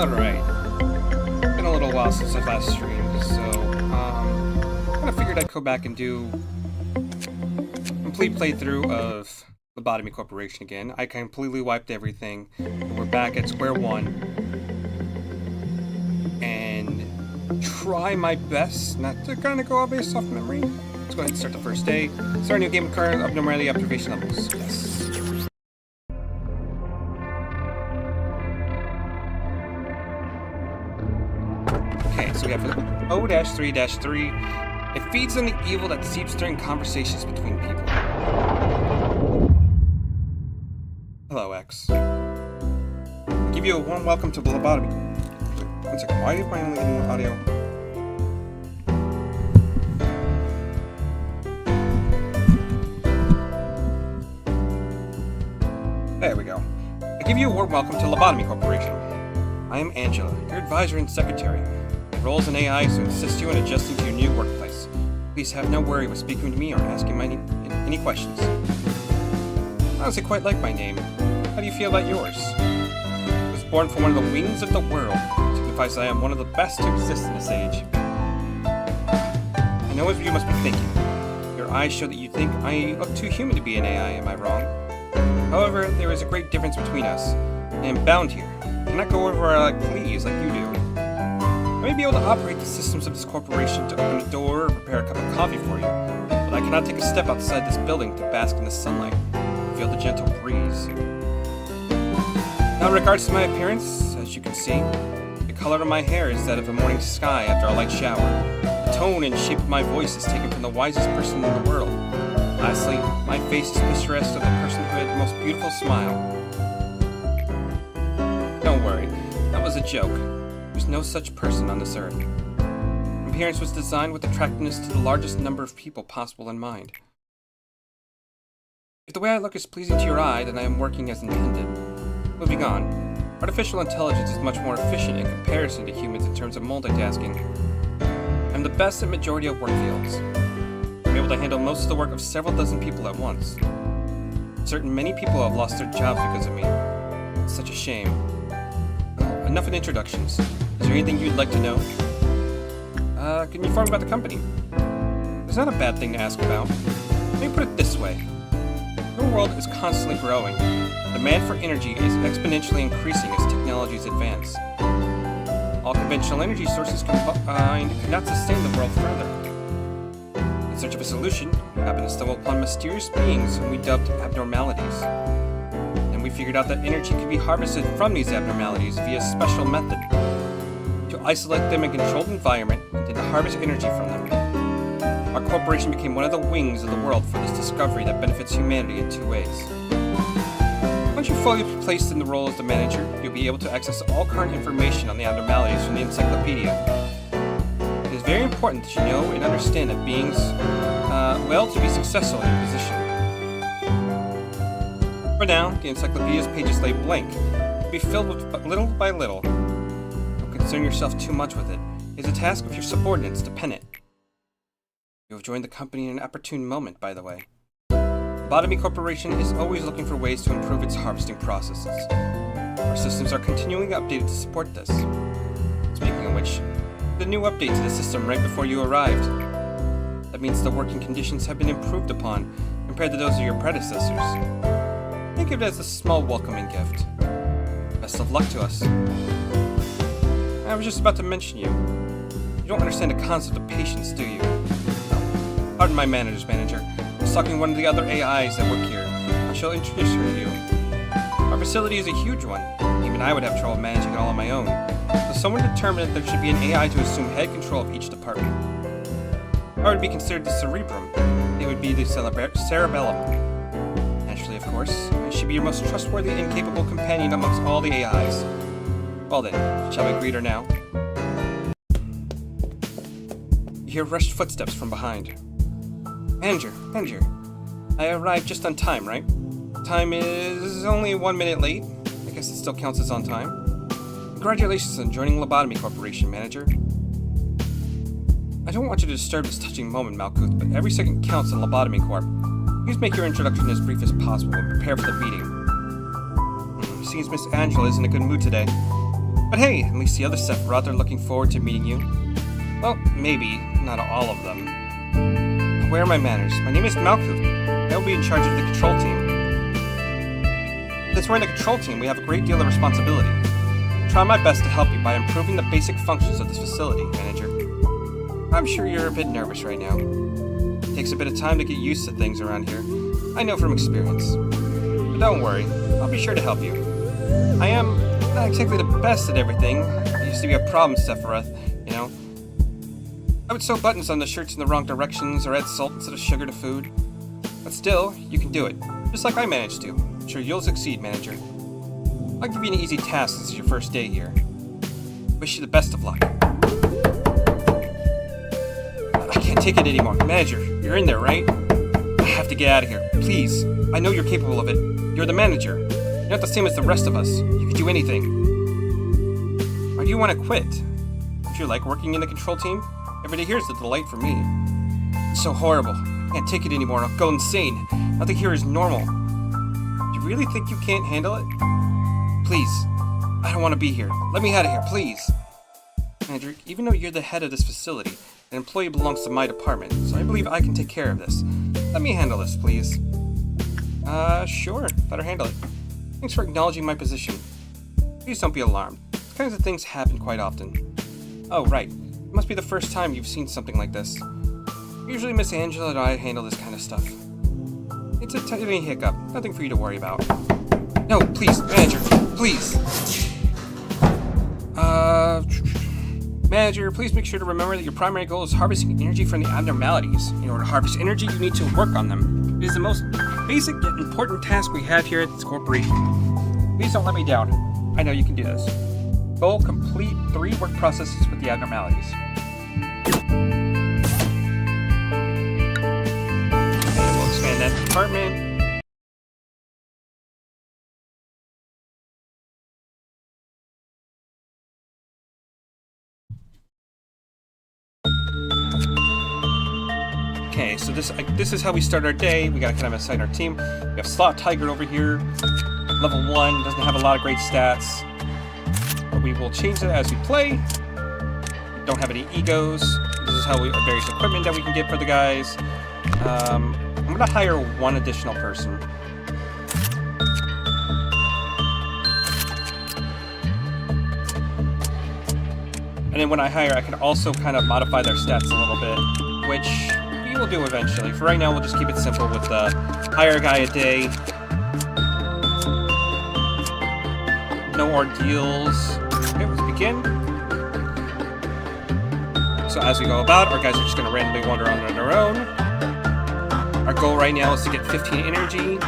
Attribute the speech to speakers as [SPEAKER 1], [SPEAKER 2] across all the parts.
[SPEAKER 1] Alright. Been a little while since I last streamed, so kind of figured I'd go back and do a complete playthrough of Lobotomy Corporation again. I completely wiped everything, and we're back at square one. And try my best not to kind of go all based off memory. Let's go ahead and start the first day. Start a new game with current abnormality observation levels. Yes. Okay, so we have O-3-3. It feeds on the evil that seeps during conversations between people. Hello, X. I give you a warm welcome to the Lobotomy. One second, why am I only getting audio? There we go. I give you a warm welcome to Lobotomy Corporation. I am Angela, your advisor and secretary. My role as an AI is to assist you in adjusting to your new workplace. Please have no worry with speaking to me or asking any questions. I honestly quite like my name. How do you feel about yours? I was born from one of the wings of the world. It signifies that I am one of the best to exist in this age. I know what you must be thinking. Your eyes show that you think I look too human to be an AI, am I wrong? However, there is a great difference between us. I am bound here. I cannot go over like please like you do. I may be able to operate the systems of this corporation to open a door or prepare a cup of coffee for you, but I cannot take a step outside this building to bask in the sunlight and feel the gentle breeze. Now in regards to my appearance, as you can see, the color of my hair is that of a morning sky after a light shower. The tone and shape of my voice is taken from the wisest person in the world. Lastly, my face is picturesque of the person who had the most beautiful smile. Don't worry, that was a joke. There's no such person on this earth. My appearance was designed with attractiveness to the largest number of people possible in mind. If the way I look is pleasing to your eye, then I am working as intended. Moving on, artificial intelligence is much more efficient in comparison to humans in terms of multitasking. I'm the best at majority of work fields. I'm able to handle most of the work of several dozen people at once. Certain many people have lost their jobs because of me. It's such a shame. Well, enough in introductions. Is there anything you'd like to know? Can you inform me about the company? It's not a bad thing to ask about. Let me put it this way. Your world is constantly growing. Demand for energy is exponentially increasing as technologies advance. All conventional energy sources combined cannot sustain the world further. In search of a solution, we happened to stumble upon mysterious beings whom we dubbed abnormalities. And we figured out that energy could be harvested from these abnormalities via a special method. To isolate them in a controlled environment and to harvest energy from them. Our corporation became one of the wings of the world for this discovery that benefits humanity in two ways. Once you're fully placed in the role as the manager, you'll be able to access all current information on the abnormalities from the encyclopedia. It is very important that you know and understand that beings, to be successful in your position. For now, the encyclopedia's pages lay blank, to be filled with little by little. Don't concern yourself too much with it. It is a task of your subordinates to pen it. You have joined the company in an opportune moment, by the way. Lobotomy Corporation is always looking for ways to improve its harvesting processes. Our systems are continually updated to support this. Speaking of which, the new update to the system right before you arrived. That means the working conditions have been improved upon compared to those of your predecessors. Think of it as a small welcoming gift. Best of luck to us. I was just about to mention you. You don't understand the concept of patience, do you? Pardon my manager's manager. I was talking to one of the other AIs that work here. I shall introduce her to you. Our facility is a huge one. Even I would have trouble managing it all on my own. So someone determined that there should be an AI to assume head control of each department. I would be considered the cerebrum. It would be the cerebellum. Naturally, of course, I should be your most trustworthy and capable companion amongst all the AIs. Well then, shall we greet her now? You hear rushed footsteps from behind. Manager, I arrived just on time, right? Time is only 1 minute late. I guess it still counts as on time. Congratulations on joining Lobotomy Corporation, Manager. I don't want you to disturb this touching moment, Malkuth, but every second counts in Lobotomy Corp. Please make your introduction as brief as possible and prepare for the meeting. Seems Miss Angela is in a good mood today. But hey, at least the other Sephiroth are looking forward to meeting you. Well, maybe, not all of them. Where are my manners? My name is Malkuth. I will be in charge of the control team. Since we're in the control team, we have a great deal of responsibility. I'll try my best to help you by improving the basic functions of this facility, Manager. I'm sure you're a bit nervous right now. It takes a bit of time to get used to things around here. I know from experience. But don't worry, I'll be sure to help you. I am not exactly the best at everything. It used to be a problem, Sephiroth, you know. I would sew buttons on the shirts in the wrong directions or add salt instead of sugar to food. But still, you can do it, just like I managed to. I'm sure you'll succeed, Manager. I'll give you an easy task since it's your first day here. Wish you the best of luck. I can't take it anymore. Manager, you're in there, right? I have to get out of here. Please. I know you're capable of it. You're the manager. You're not the same as the rest of us. You can do anything. Why do you want to quit? Don't you like working in the control team? Every day here is a delight for me. It's so horrible. I can't take it anymore. I'll go insane. Nothing here is normal. Do you really think you can't handle it? Please. I don't want to be here. Let me out of here, please. Manager, even though you're the head of this facility, an employee belongs to my department, so I believe I can take care of this. Let me handle this, please. Sure. Better handle it. Thanks for acknowledging my position. Please don't be alarmed. These kinds of things happen quite often. Oh, right. It must be the first time you've seen something like this. Usually Miss Angela and I handle this kind of stuff. It's a tiny hiccup. Nothing for you to worry about. No, please, Manager. Please. Manager, please make sure to remember that your primary goal is harvesting energy from the abnormalities. In order to harvest energy, you need to work on them. It is the most basic yet important task we have here at this corporation. Please don't let me down. I know you can do this. Goal: complete 3 work processes with the abnormalities. And we'll expand that department. Okay, so this is how we start our day. We gotta kind of assign our team. We have Slot Tiger over here, level 1, doesn't have a lot of great stats, but we will change that as we play. We don't have any egos. This is how various equipment that we can get for the guys. I'm gonna hire 1 additional person. And then when I hire, I can also kind of modify their stats a little bit, which we will do eventually. For right now, we'll just keep it simple with hire a guy a day. No ordeals. Okay, let's begin. So as we go about, our guys are just going to randomly wander on their own. Our goal right now is to get 15 energy.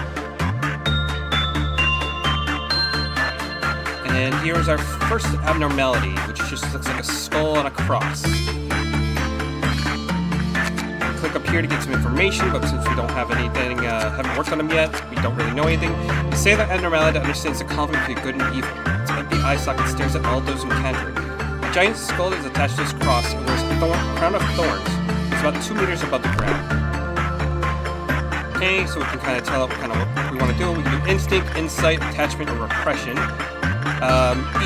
[SPEAKER 1] And here's our first abnormality, which just looks like a skull and a cross. Click up here to get some information, but since we don't have anything, haven't worked on them yet, we don't really know anything. We say that abnormality understands the conflict between good and evil. Its empty eye socket stares at all those who encounter it. A giant skull is attached to this cross and wears a crown of thorns. It's about 2 meters above the ground. Okay, so we can kind of tell what we want to do. We can do instinct, insight, attachment, or repression.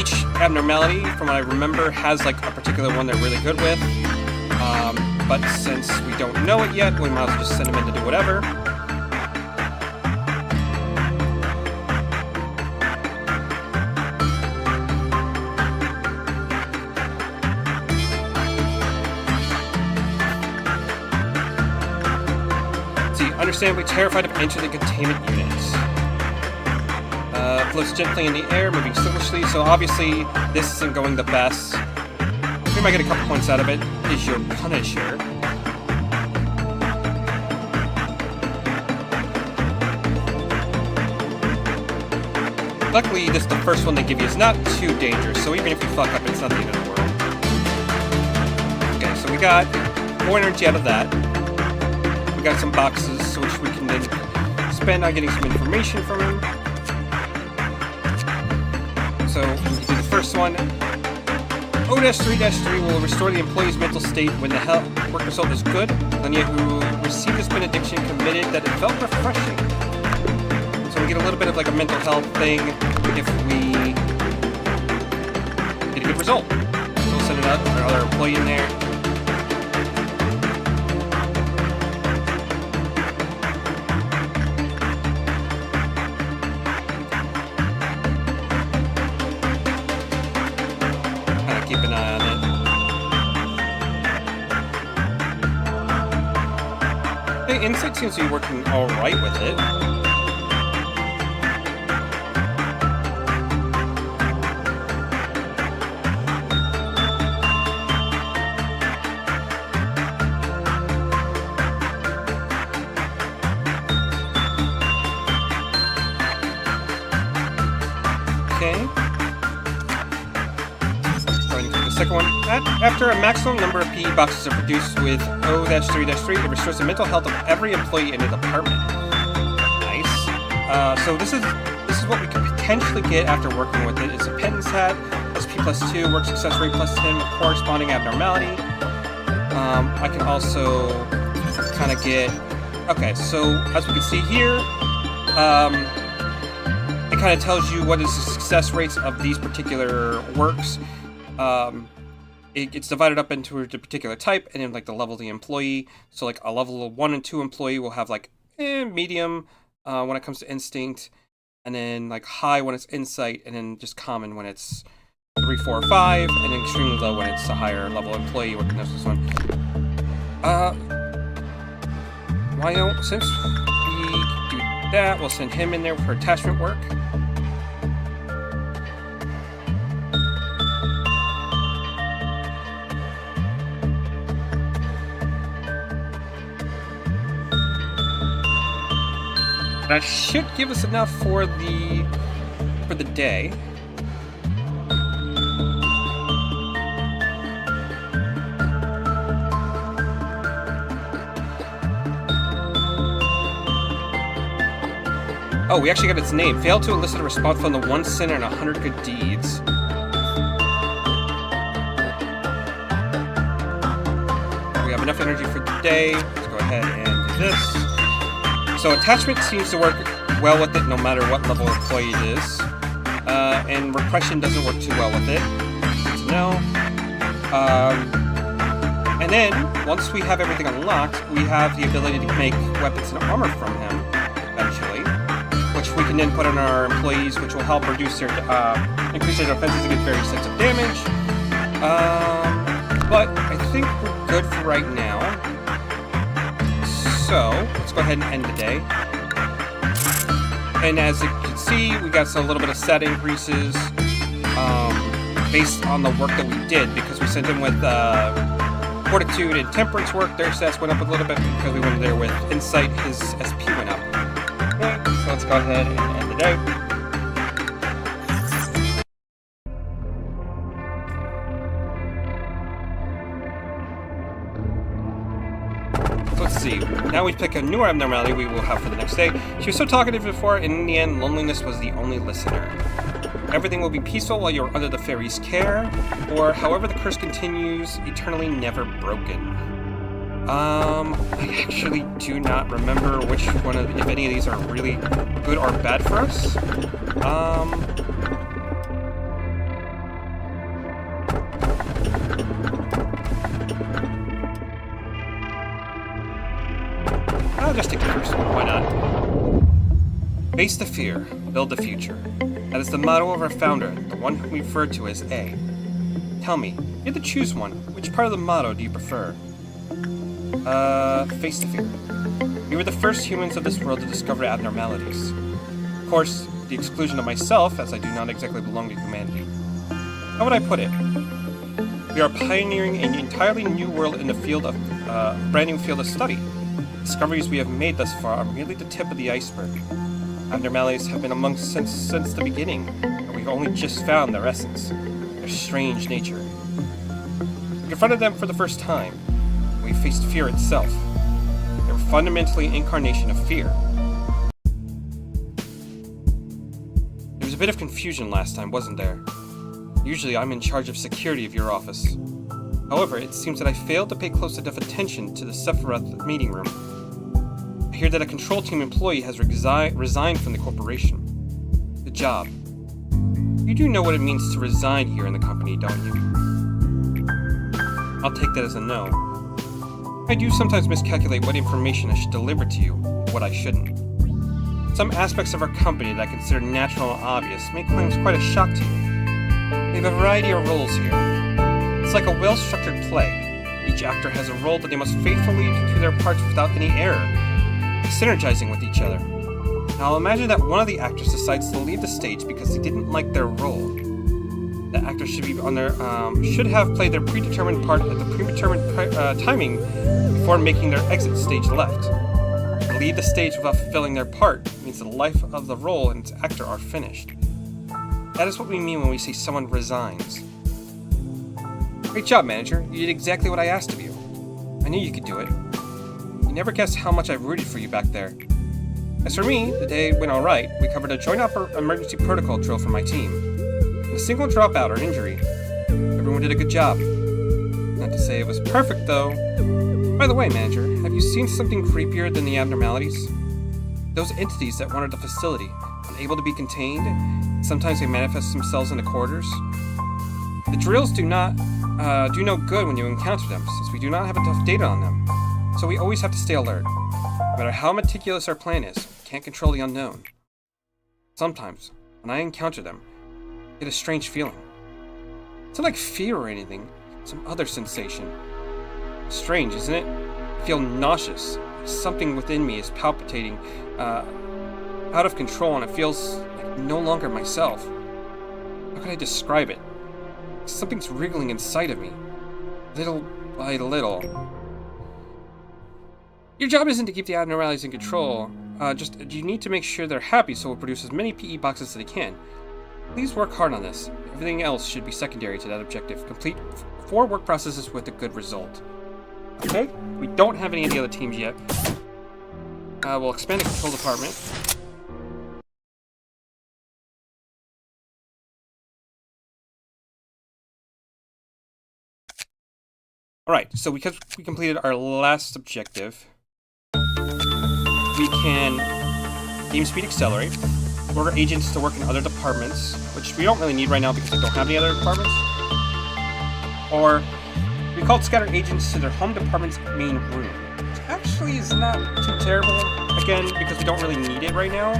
[SPEAKER 1] Each abnormality, from what I remember, has like a particular one they're really good with. But since we don't know it yet, we might as well just send them in to do whatever. See, understandably terrified of entering the containment units. Floats gently in the air, moving silently, so obviously this isn't going the best. We might get a couple points out of it. Is your Punisher. Luckily, this the first one they give you is not too dangerous, so even if you fuck up, it's not the end of the world. Okay, so we got 4 energy out of that. We got some boxes, which we can then spend on getting some information from him. So, we can do the first one. O-3-3 will restore the employee's mental state when the work result is good. Lenya, who received this benediction, committed that it felt refreshing. So we get a little bit of like a mental health thing if we result. So we'll send another employee in there. Kind of keep an eye on it. The Insight seems to be working alright with it. Second one. After a maximum number of PE boxes are produced with O-3-3, it restores the mental health of every employee in the department. Nice. So this is what we could potentially get after working with it. It's a Penton's hat, SP+2, work success rate +10, with corresponding abnormality. I can also kind of get... Okay, so as we can see here, it kind of tells you what is the success rates of these particular works. It's divided up into a particular type and then like the level of the employee. So like a level 1 and 2 employee will have like medium when it comes to instinct, and then like high when it's insight, and then just common when it's 3, 4, 5, and then extremely low when it's a higher level employee working this one. Why don't, since we do that, we'll send him in there for attachment work. That should give us enough for the day. Oh, we actually got its name. Failed to elicit a response from the 1 sinner and 100 good deeds. We have enough energy for the day. Let's go ahead and do this. So attachment seems to work well with it no matter what level employee it is. And repression doesn't work too well with it. Good to know. And then, once we have everything unlocked, we have the ability to make weapons and armor from him, eventually. Which we can then put on our employees, which will help reduce their, increase their defenses against various types of damage. But I think we're good for right now. So, let's go ahead and end the day. And as you can see, we got a little bit of stat increases based on the work that we did, because we sent in with Fortitude and Temperance work. Their stats went up a little bit because we went there with Insight. His SP went up. Okay, so let's go ahead and end the day. Let's see. Now we pick a newer abnormality we will have for the next day. She was so talkative before, and in the end, loneliness was the only listener. Everything will be peaceful while you're under the fairy's care, or however the curse continues, eternally never broken. I actually do not remember which one of, if any of these are really good or bad for us. I'll just take the first one, why not? Face the fear, build the future. That is the motto of our founder, the one whom we refer to as A. Tell me, if you had to choose one, which part of the motto do you prefer? Face the fear. We were the first humans of this world to discover abnormalities. Of course, the exclusion of myself, as I do not exactly belong to humanity. How would I put it? We are pioneering an entirely new world in the field of, brand new field of study. Discoveries we have made thus far are merely the tip of the iceberg. Abnormalities have been among us since the beginning, and we've only just found their essence, their strange nature. We confronted them for the first time. We faced fear itself. They were fundamentally an incarnation of fear. There was a bit of confusion last time, wasn't there? Usually I'm in charge of security of your office. However, it seems that I failed to pay close enough attention to the Sephiroth meeting room. I hear that a control team employee has resigned from the corporation. Good job. You do know what it means to resign here in the company, don't you? I'll take that as a no. I do sometimes miscalculate what information I should deliver to you, and what I shouldn't. Some aspects of our company that I consider natural and obvious may come as quite a shock to you. We have a variety of roles here. It's like a well-structured play. Each actor has a role that they must faithfully do their parts without any error, synergizing with each other. Now imagine that one of the actors decides to leave the stage because they didn't like their role. The actor should be on their should have played their predetermined part at the predetermined timing before making their exit stage left. To leave the stage without fulfilling their part means the life of the role and its actor are finished. That is what we mean when we say someone resigns. Great job, manager. You did exactly what I asked of you. I knew you could do it. You never guessed how much I rooted for you back there. As for me, the day went alright. We covered a joint emergency protocol drill for my team. A single dropout or injury. Everyone did a good job. Not to say it was perfect, though. By the way, manager, have you seen something creepier than the abnormalities? Those entities that wander the facility, unable to be contained, sometimes they manifest themselves in the corridors. The drills do no good when you encounter them, since we do not have enough data on them. So we always have to stay alert. No matter how meticulous our plan is, we can't control the unknown. Sometimes, when I encounter them, I get a strange feeling. It's not like fear or anything, some other sensation. Strange, isn't it? I feel nauseous. Something within me is palpitating, out of control, and it feels like no longer myself. How can I describe it? Something's wriggling inside of me, little by little. Your job isn't to keep the abnormalities in control, just you need to make sure they're happy so we'll produce as many PE boxes as they can. Please work hard on this. Everything else should be secondary to that objective. Complete 4 work processes with a good result. Okay, we don't have any of the other teams yet. We'll expand the control department. Alright, so because we completed our last objective, we can game speed accelerate, order agents to work in other departments, which we don't really need right now because we don't have any other departments, or we called scattered agents to their home department's main room, which actually is not too terrible, again, because we don't really need it right now.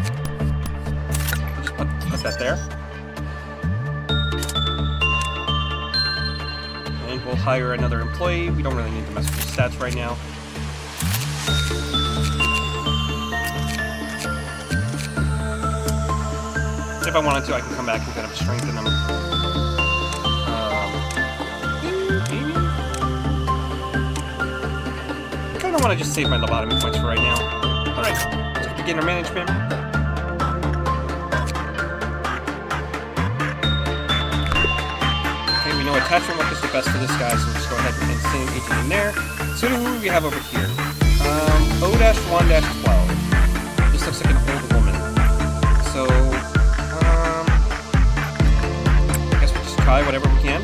[SPEAKER 1] We'll just put that there. And we'll hire another employee. We don't really need to mess with the stats right now. If I wanted to, I can come back and kind of strengthen them. I kind of want to just save my lobotomy points for right now. Alright, so beginner management. Okay, we know attachment work is the best for this guy, so we'll just go ahead and send an agent in there. So who do we have over here? O-1-12. This looks like an old woman. So, I guess we'll just try whatever we can.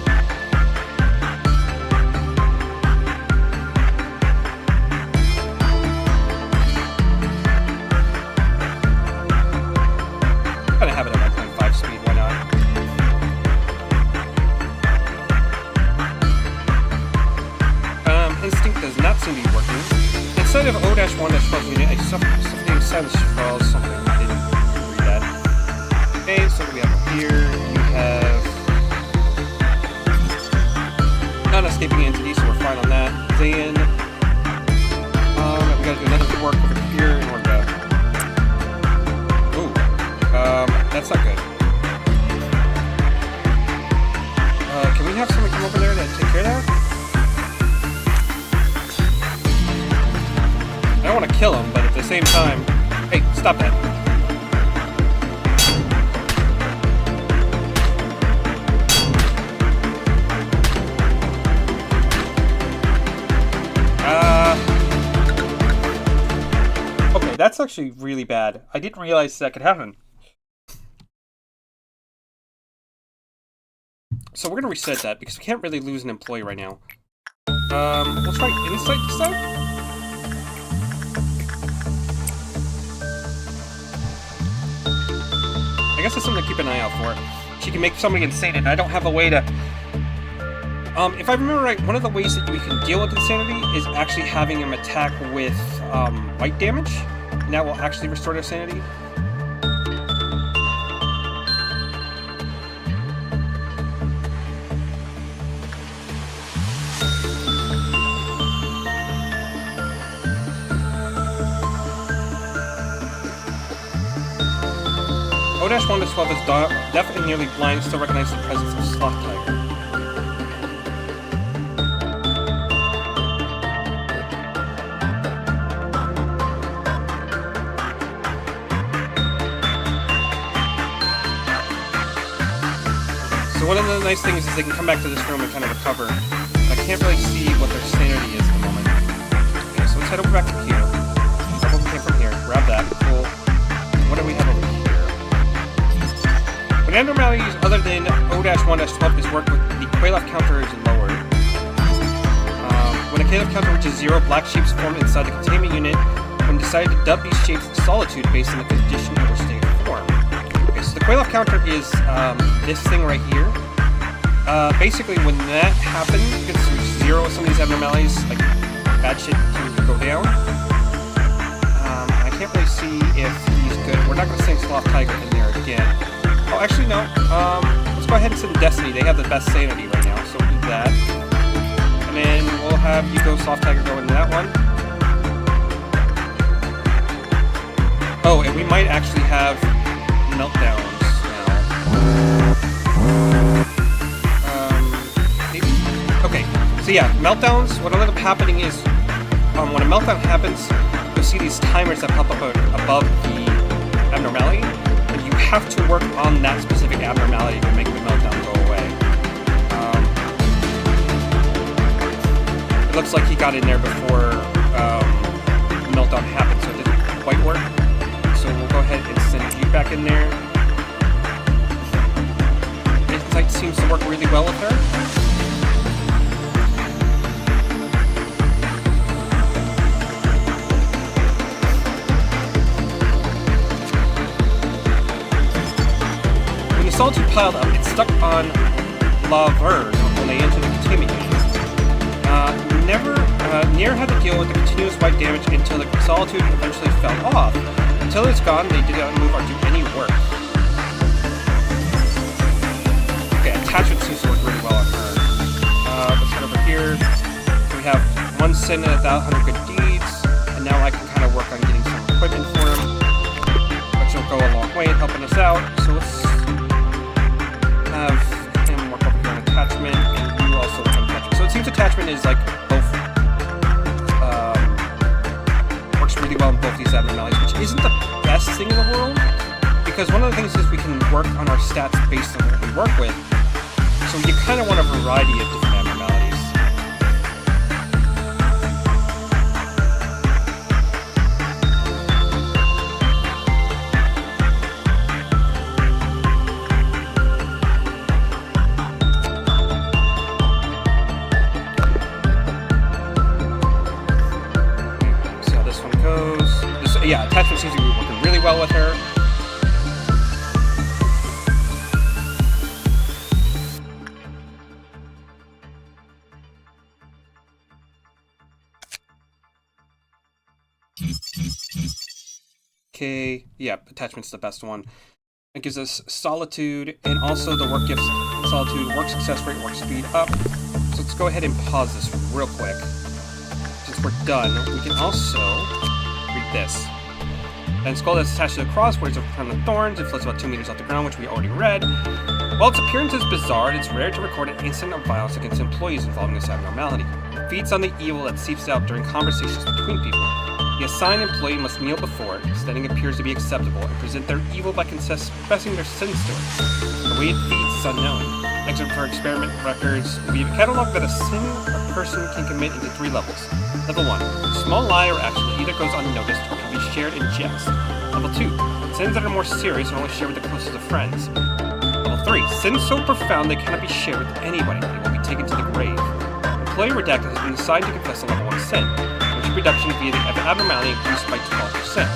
[SPEAKER 1] Have it at 1.5 speed, why not? Instinct does not seem to be working. Instead of O-1-12 unit, I something silence falls, something I didn't read that. Okay, so we have here, you have non-escaping entity, so we're fine on that. Then, we gotta do another work over here in order to that's not good. Can we have someone come over there to take care of that? I don't want to kill him, but at the same time... Hey, stop that. Okay, that's actually really bad. I didn't realize that could happen. So we're going to reset that, because we can't really lose an employee right now. We'll try Insight this time? I guess that's something to keep an eye out for. she can make somebody insane, and I don't have a way to... if I remember right, one of the ways that we can deal with insanity is actually having him attack with white damage, and that will actually restore their sanity. O-1-12 is deaf and nearly blind, still recognizes the presence of Sloth Tiger. So one of the nice things is they can come back to this room and kind of recover. I can't really see what their sanity is at the moment. Okay, so let's head over back to Q. Grab what we came from here. Grab that. Cool. What do we have over here? When abnormalities other than O-1-12 is worked with, the Quailaf counter is lowered. When a Quailaf counter reaches 0, black shapes form inside the containment unit. When decided to dub these shapes Solitude based on the condition in which they form. Okay, so the Quailaf counter is this thing right here. Basically, when that happens, because there's 0 of some of these abnormalities, like bad shit can go down. I can't really see if he's good. We're not going to send Sloth Tiger in there again. Oh, actually, no. Let's go ahead and send Destiny. They have the best sanity right now, so we'll do that. And then we'll have you go Soft Tiger go into that one. Oh, and we might actually have meltdowns now. Maybe? Okay, so yeah, meltdowns, what will end up happening is, when a meltdown happens, you'll see these timers that pop up above the abnormality. Have to work on that specific abnormality to make the meltdown go away. It looks like he got in there before the meltdown happened, so it didn't quite work. So we'll go ahead and send you back in there. Insight seems to work really well with her. Solitude piled up, it's stuck on Laverne when they enter the containment unit. Nier had to deal with the continuous white damage until the Solitude eventually fell off. Until it's gone, they did not move or do any work. Okay, attachment seems to work really well on her. Let's head over here. We have one sin and 1,000 good deeds, and now I can kind of work on getting some equipment for him, which will go a long way in helping us out. So let's have him work over here on attachment, and you also work on attachment. So it seems attachment is like both, works really well in both these abnormalities, which isn't the best thing in the world, because one of the things is we can work on our stats based on what we work with, so you kind of want a variety of different abnormalities. Yeah, attachment seems to be working really well with her. Okay, yep, attachment's the best one. It gives us Solitude, and also the work gifts Solitude, work success rate, work speed up. So let's go ahead and pause this real quick. Since we're done, we can also read this. And skull that's attached to the cross, wears a crown of thorns, it floats about 2 meters off the ground, which we already read. While its appearance is bizarre, it's rare to record an incident of violence against employees involving this abnormality. It feeds on the evil that seeps out during conversations between people. The assigned employee must kneel before it, standing appears to be acceptable, and present their evil by confessing their sins to it. The way it feeds is unknown. Except for experiment records, we have a catalog that a sin a person can commit into 3 levels. Level 1. A small lie or action that either goes unnoticed or can be shared in jest. Level 2. Sins that are more serious and only shared with the closest of friends. Level 3. Sins so profound they cannot be shared with anybody. They will be taken to the grave. Employee Redacted has been assigned to confess a level 1 sin, which reduction via the abnormality increased by 12%.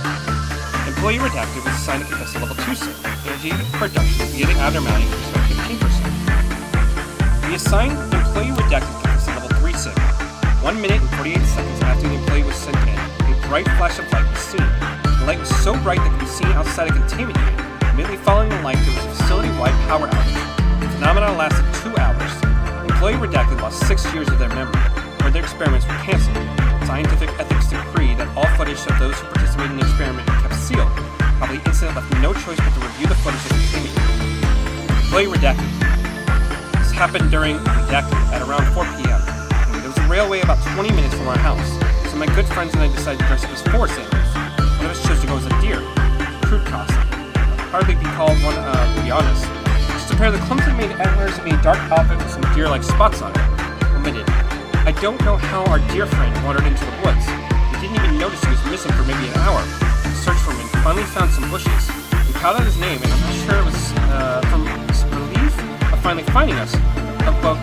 [SPEAKER 1] Employee Redacted was assigned to confess a level 2 sin. Energy production beginning abnormality increased by 15%. The assigned Employee Redacted to confess a level 3 sin. 1 minute and 48 seconds after the employee was sent in, a bright flash of light was seen. The light was so bright that it could be seen outside a containment unit. Immediately following the light, there was a facility-wide power outage. The phenomenon lasted 2 hours. Employee Redacted lost 6 years of their memory. Further experiments were cancelled. Scientific ethics decree that all footage of those who participated in the experiment be kept sealed. Probably the incident left no choice but to review the footage of the containment unit. Employee Redacted. This happened during Redacted at around 4 p.m. There was a railway about 20 minutes from our house, so my good friends and I decided to dress up as forest animals. One of us chose to go as a deer. Crude costume. Hardly be called one, to be honest. Just a pair of the clumsily made antlers and a dark outfit with some deer-like spots on it. Omitted. I don't know how our dear friend wandered into the woods. We didn't even notice he was missing for maybe an hour. We searched for him and finally found some bushes. We called out his name, and I'm not sure it was from relief of finally finding us. But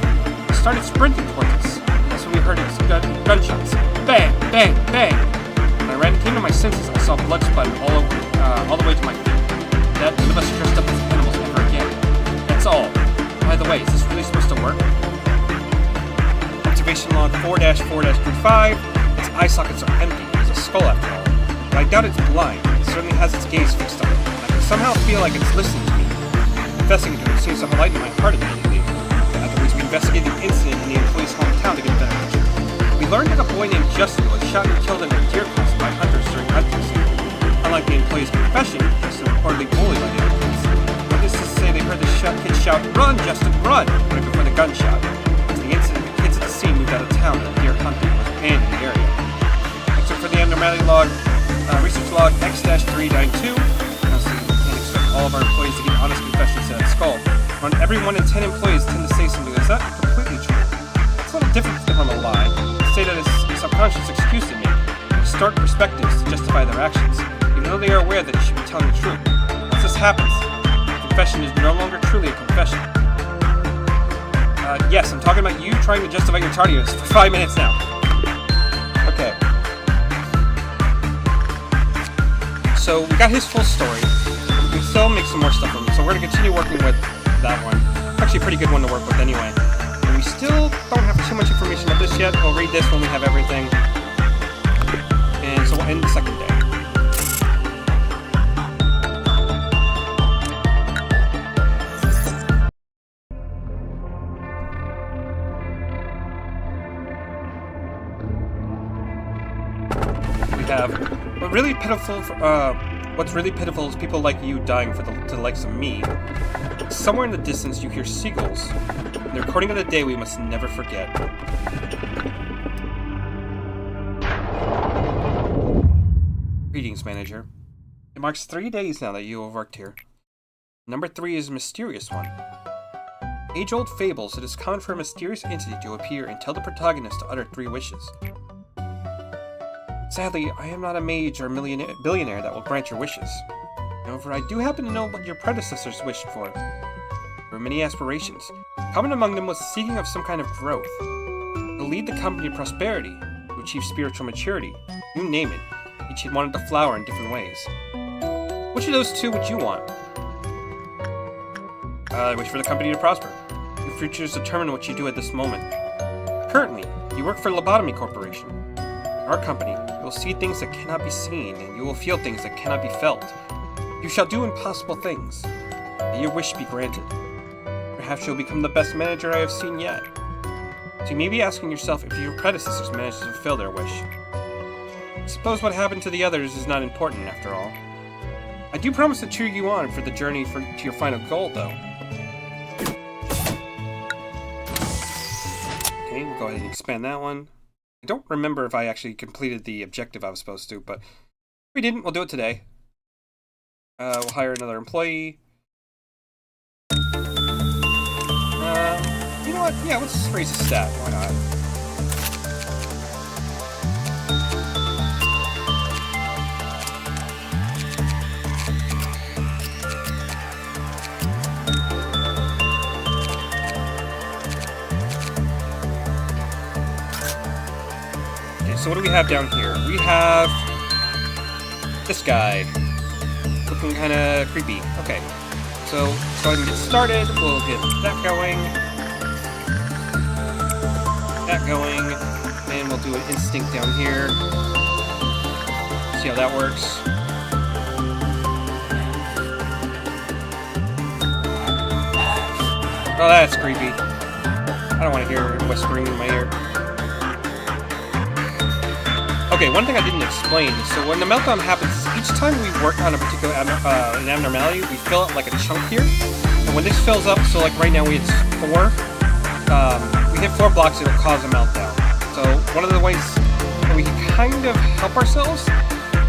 [SPEAKER 1] he started sprinting towards us. That's when we heard his gunshots. Bang! Bang! Bang! When I came to my senses, I saw blood splattered all the way to my feet. That none of us dressed up as animals ever again. That's all. By the way, is this really supposed to work? Observation log 4-4-35. Its eye sockets are empty. It's a skull after all. But I doubt it's blind. It certainly has its gaze fixed on it. And I can somehow feel like it's listening to me. Confessing to it seems to lighten my heart immediately. Afterwards, we investigated the incident in the employee's hometown to get a better picture. We learned that a boy named Justin was shot and killed in a deer costume by hunters during hunting season. Unlike the employee's confession, Justin was reportedly bullied by the other kids. Witnesses say they heard the kids shout, "Run, Justin, run!" right before the gunshot. After the incident, the kids at the scene moved out of town and deer hunting was banned in the area. Except for the abnormality log, research log X-392. Now, so you can't expect all of our employees to give honest confessions to that skull. Around every 1 in 10 employees tend to say something that's not completely true. It's not a difference from a lie. They say that it's a subconscious excuse they make. They start perspectives to justify their actions, even though they are aware that they should be telling the truth. Once this happens, the confession is no longer truly a confession. Yes, I'm talking about you trying to justify your tardiness for 5 minutes now. Okay. So we got his full story. We can still make some more stuff from him, so we're going to continue working with that one. It's actually a pretty good one to work with anyway. And we still don't have too much information about this yet. We'll read this when we have everything. And so we'll end the second day. We have what's really pitiful is people like you dying for the likes of me. Somewhere in the distance you hear seagulls. The recording of the day we must never forget. Greetings, manager. It marks 3 days now that you have worked here. Number 3 is a mysterious one. Age-old fables, it is common for a mysterious entity to appear and tell the protagonist to utter 3 wishes. Sadly, I am not a mage or billionaire that will grant your wishes. However, I do happen to know what your predecessors wished for. There were many aspirations. Common among them was the seeking of some kind of growth. To lead the company to prosperity, to achieve spiritual maturity, you name it. Each had wanted to flower in different ways. Which of those 2 would you want? I wish for the company to prosper. Your future is determined what you do at this moment. Currently, you work for Lobotomy Corporation. In our company, you will see things that cannot be seen, and you will feel things that cannot be felt. You shall do impossible things. May your wish be granted. Perhaps you'll become the best manager I have seen yet. So you may be asking yourself if your predecessors managed to fulfill their wish. I suppose what happened to the others is not important after all. I do promise to cheer you on for the journey to your final goal, though. Okay, we'll go ahead and expand that one. I don't remember if I actually completed the objective I was supposed to, but if we didn't, we'll do it today. We'll hire another employee. You know what? Yeah, let's raise the stat. Why not? So what do we have down here? We have this guy. looking kind of creepy. Okay, so let's go ahead and get started. We'll get that going. And we'll do an instinct down here. See how that works. Oh, that's creepy. I don't want to hear whispering in my ear. Okay, one thing I didn't explain. So when the meltdown happens, each time we work on a particular an abnormality, we fill out like a chunk here. And when this fills up, so like right now we hit 4. We hit 4 blocks, it'll cause a meltdown. So one of the ways that we can kind of help ourselves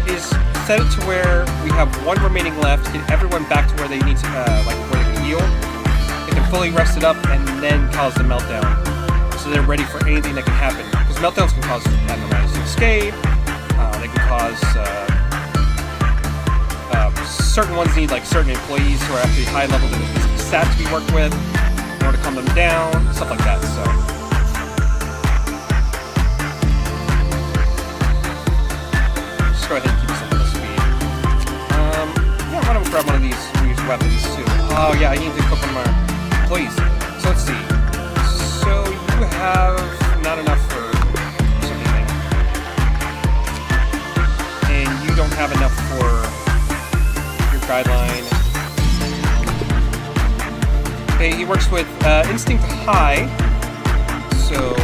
[SPEAKER 1] is set it to where we have 1 remaining left, get everyone back to where they need to, like where they can heal. They can fully rest it up and then cause the meltdown. So they're ready for anything that can happen. Because meltdowns can cause abnormalities to escape. They can cause certain ones need like certain employees who are actually high level staff to be worked with in order to calm them down, stuff like that. So just go ahead and keep us up to speed. Yeah, why don't we grab one of these weapons too? Oh yeah, I need to equip one of our employees. So let's see. So you have not enough for something, and you don't have enough for your guideline. Okay, he works with instinct high, so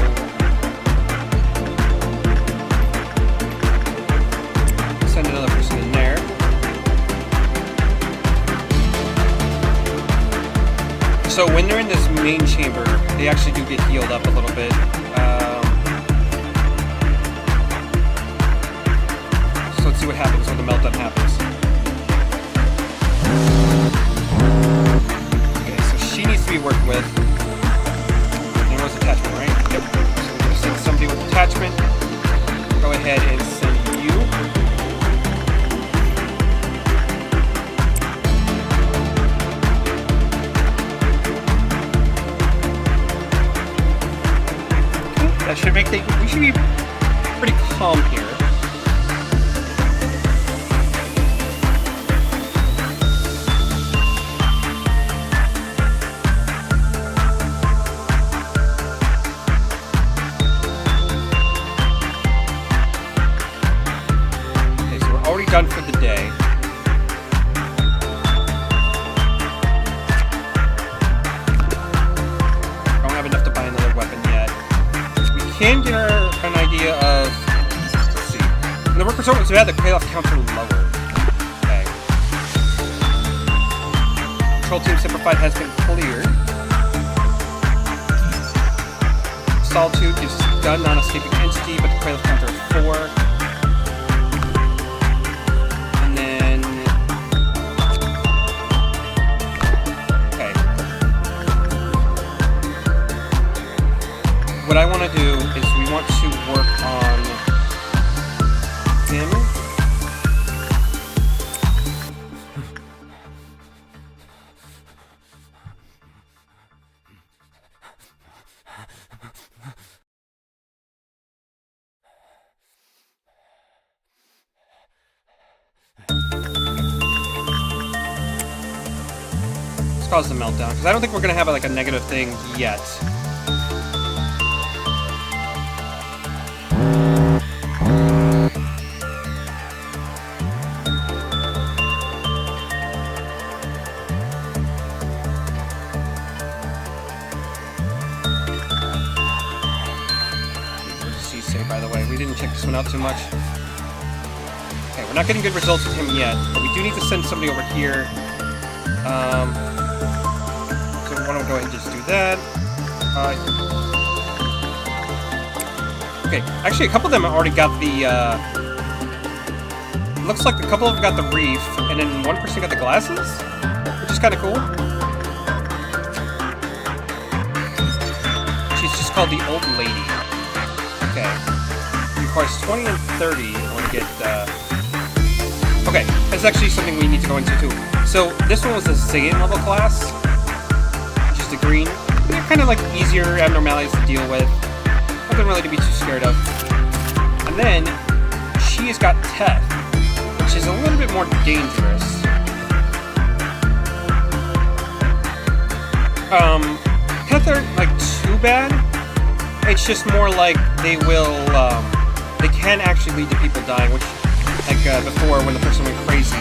[SPEAKER 1] send another person in there. So when they're in this main chamber, they actually do get healed up a little bit. So let's see what happens when the meltdown happens. Okay, so she needs to be worked with. And where's attachment, right? Yep. So we're going to send somebody with attachment. Go ahead and send you. That should make things, we should be pretty calm here. Okay, so we're already done for the day. Don't have enough to buy another weapon yet. Can get an idea of, let's see, in the work result, so we had the payoff counter lower. Okay. Control team simplified has been cleared. Solitude is done, non-escaping entity, but the payoff counter is 4. And then, okay. What I want to do is we want to work on him. Let's cause the meltdown, because I don't think we're going to have like a negative thing yet. By the way, we didn't check this one out too much. Okay, we're not getting good results with him yet, but we do need to send somebody over here. So why don't we go ahead and just do that. Okay, actually a couple of them already got the, looks like a couple of them got the reef, and then one person got the glasses, which is kind of cool. She's just called the Old Lady. Okay. Requires 20 and 30 in order to get, okay, that's actually something we need to go into too. So, this one was the Zayn level class, which is the green. They're kind of like easier abnormalities to deal with. Nothing really to be too scared of. And then, she has got Teth, which is a little bit more dangerous. Pets aren't, like, too bad. It's just more like they will, they can actually lead to people dying, which, like, before when the person went crazy.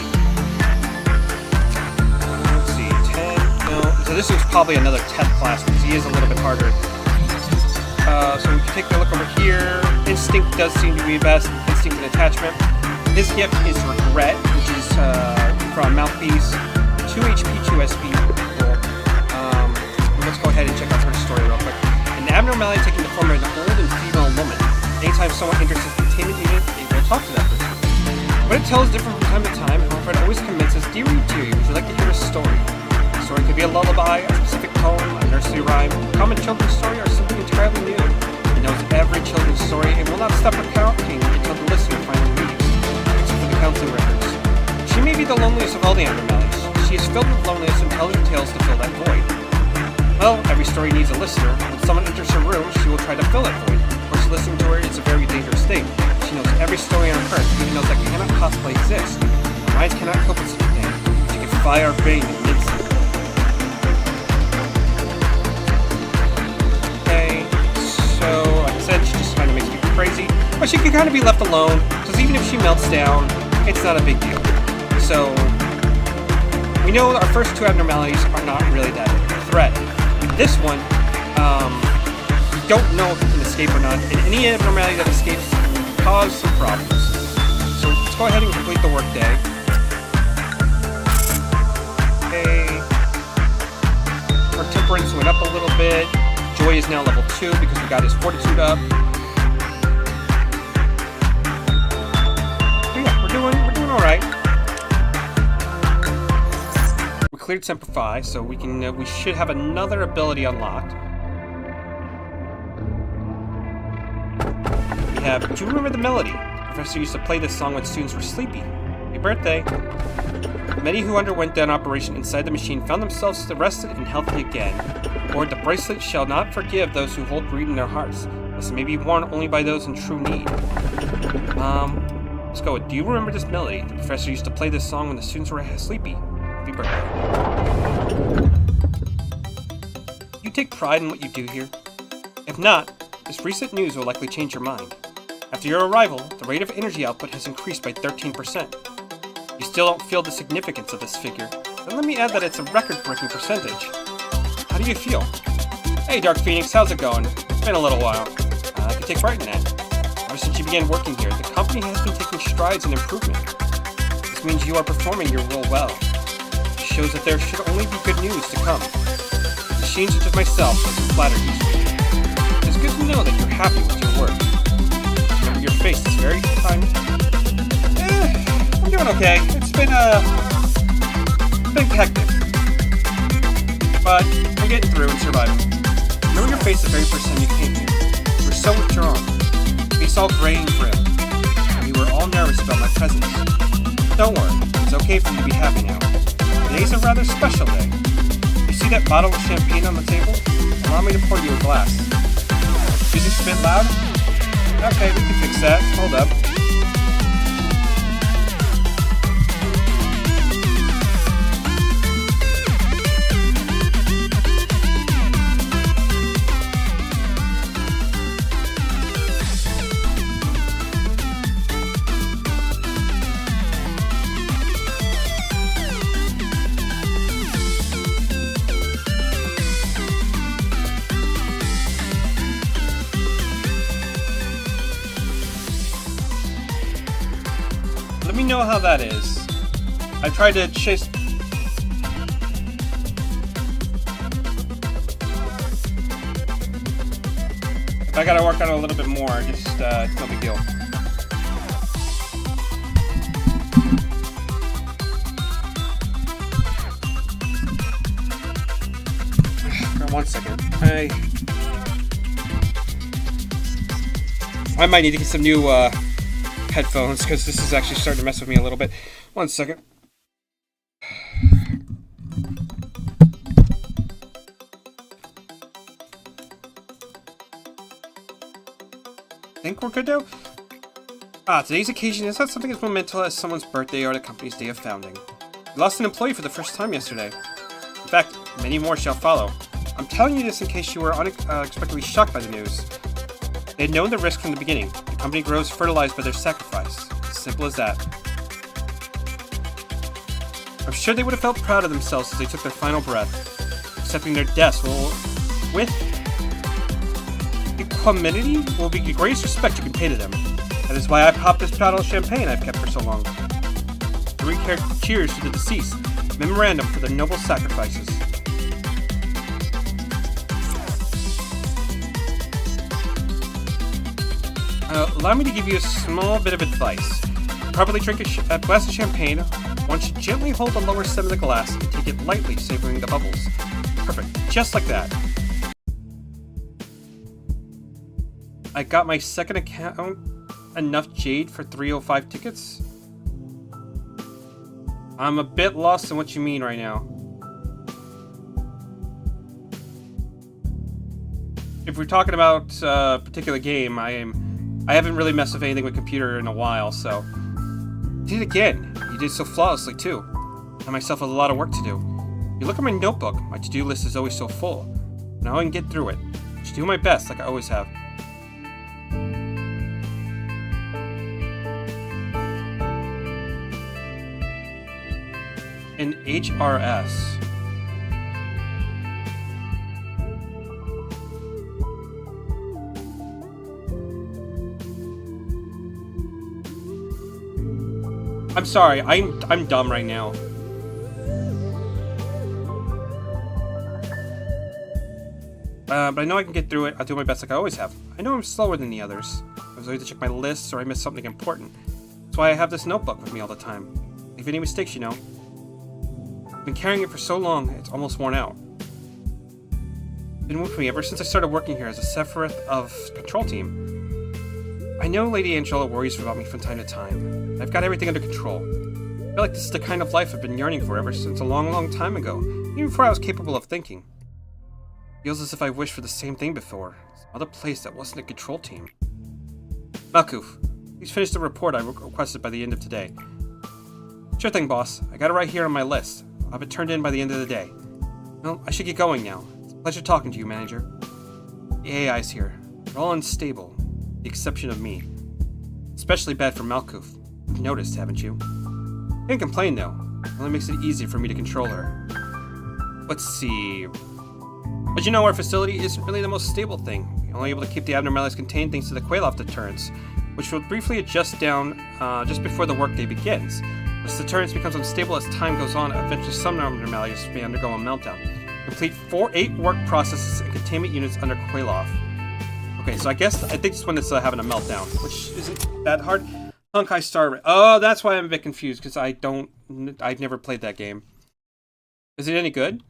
[SPEAKER 1] Let's see, 10, no. So this is probably another 10th class, because he is a little bit harder. So we can take a look over here. Instinct does seem to be best. Instinct and attachment. His gift is regret, which is, from Mouthpiece. 2 HP, 2 SP. Cool. Let's go ahead and check out her story real quick. An abnormality taking the form of an old and female woman. Anytime someone enters this containment unit, they will talk to that person. What it tells is different from time to time, however, it always commences, "Dear you, would you like to hear a story?" The story could be a lullaby, a specific poem, a nursery rhyme, a common children's story, or something entirely new. It knows every children's story and will not stop recounting until the listener finally leaves, except for the counseling records. She may be the loneliest of all the abnormalities. She is filled with loneliness and telling tales to fill that void. Well, every story needs a listener. When someone enters her room, she will try to fill that void. Of course, listening to her is a very dangerous thing. She knows every story on earth, even those that cannot possibly exist. Our minds cannot cope with such a thing. She can fry our brain in an instant. Okay, so, like I said, she just kind of makes people crazy. But she can kind of be left alone, because even if she melts down, it's not a big deal. So, we know our first two abnormalities are not really that big a threat. This one, we don't know if it can escape or not, and any abnormality that escapes can cause some problems. So let's go ahead and complete the workday. Okay. Our temperance went up a little bit. Joy is now level 2 because we got his fortitude up. But yeah, we're doing all right. We cleared Semper Fi, so we should have another ability unlocked. We have, do you remember the melody? The professor used to play this song when students were sleepy. Happy birthday. Many who underwent that operation inside the machine found themselves rested and healthy again. Or the bracelet shall not forgive those who hold greed in their hearts, lest it may be worn only by those in true need. Let's go with, do you remember this melody? The professor used to play this song when the students were sleepy. Happy birthday. You take pride in what you do here? If not, this recent news will likely change your mind. After your arrival, the rate of energy output has increased by 13%. You still don't feel the significance of this figure, then let me add that it's a record-breaking percentage. How do you feel? Hey Dark Phoenix, how's it going? It's been a little while. I can take pride in that. Ever since you began working here, the company has been taking strides in improvement. This means you are performing your role well. It shows that there should only be good news to come. Machines such as myself are flattered easily. It's good to know that you're happy with your work. Remember your face this very time. I'm doing okay. It's been hectic. But I'm getting through and surviving. Remember your face the very first time you came here. You were so withdrawn. Face all gray and grim. And you were all nervous about my presence. Don't worry. It's okay for you to be happy now. Today's a rather special day. You see that bottle of champagne on the table? Allow me to pour you a glass. Music's a bit loud? Okay, we can fix that. Hold up. Let me know how that is. I tried to chase... If I gotta work on it a little bit more, just, it's no big deal. One second. I might need to get some new, headphones, because this is actually starting to mess with me a little bit. One second. Think we're good now? Today's occasion is not something as monumental as someone's birthday or the company's day of founding. We lost an employee for the first time yesterday. In fact, many more shall follow. I'm telling you this in case you were unexpectedly shocked by the news. They had known the risk from the beginning. The company grows fertilized by their sacrifice. As simple as that. I'm sure they would have felt proud of themselves as they took their final breath, accepting their deaths with equanimity will be the greatest respect you can pay to them. That is why I popped this bottle of champagne I've kept for so long. 3 cheers to the deceased. Memorandum for the noble sacrifices. Allow me to give you a small bit of advice. To properly drink a glass of champagne, one should gently hold the lower stem of the glass and take it lightly, savoring the bubbles. Perfect. Just like that. I got my second account enough jade for 305 tickets? I'm a bit lost in what you mean right now. If we're talking about a particular game, I haven't really messed with anything with computer in a while, so... You did it again. You did so flawlessly, too. I have myself a lot of work to do. If you look at my notebook, my to-do list is always so full. Now I can get through it. I should do my best, like I always have. An HRS. I'm sorry, I'm dumb right now. But I know I can get through it. I'll do my best like I always have. I know I'm slower than the others. I was always to check my lists or I missed something important. That's why I have this notebook with me all the time. If any mistakes, you know. I've been carrying it for so long, it's almost worn out. It's been with me ever since I started working here as a Sephiroth of Control Team. I know Lady Angela worries about me from time to time. I've got everything under control. I feel like this is the kind of life I've been yearning for ever since a long, long time ago, even before I was capable of thinking. Feels as if I wished for the same thing before. Some other place that wasn't a Control Team. Malkuth, please finish the report I requested by the end of today. Sure thing, boss. I got it right here on my list. I'll have it turned in by the end of the day. Well, I should get going now. It's a pleasure talking to you, manager. The AI's here. They're all unstable, with the exception of me. Especially bad for Malkuth. You've noticed, haven't you? Can't complain, though. It only makes it easier for me to control her. Let's see... But you know, our facility isn't really the most stable thing. We're only able to keep the abnormalities contained thanks to the Quailoff deterrents, which will briefly adjust down just before the workday begins. As the deterrence becomes unstable as time goes on, eventually some abnormalities may undergo a meltdown. Complete 8 work processes and containment units under Quailoff. Okay, so I think this one is having a meltdown, which isn't that hard. Honkai Star... Oh, that's why I'm a bit confused, because I've never played that game. Is it any good?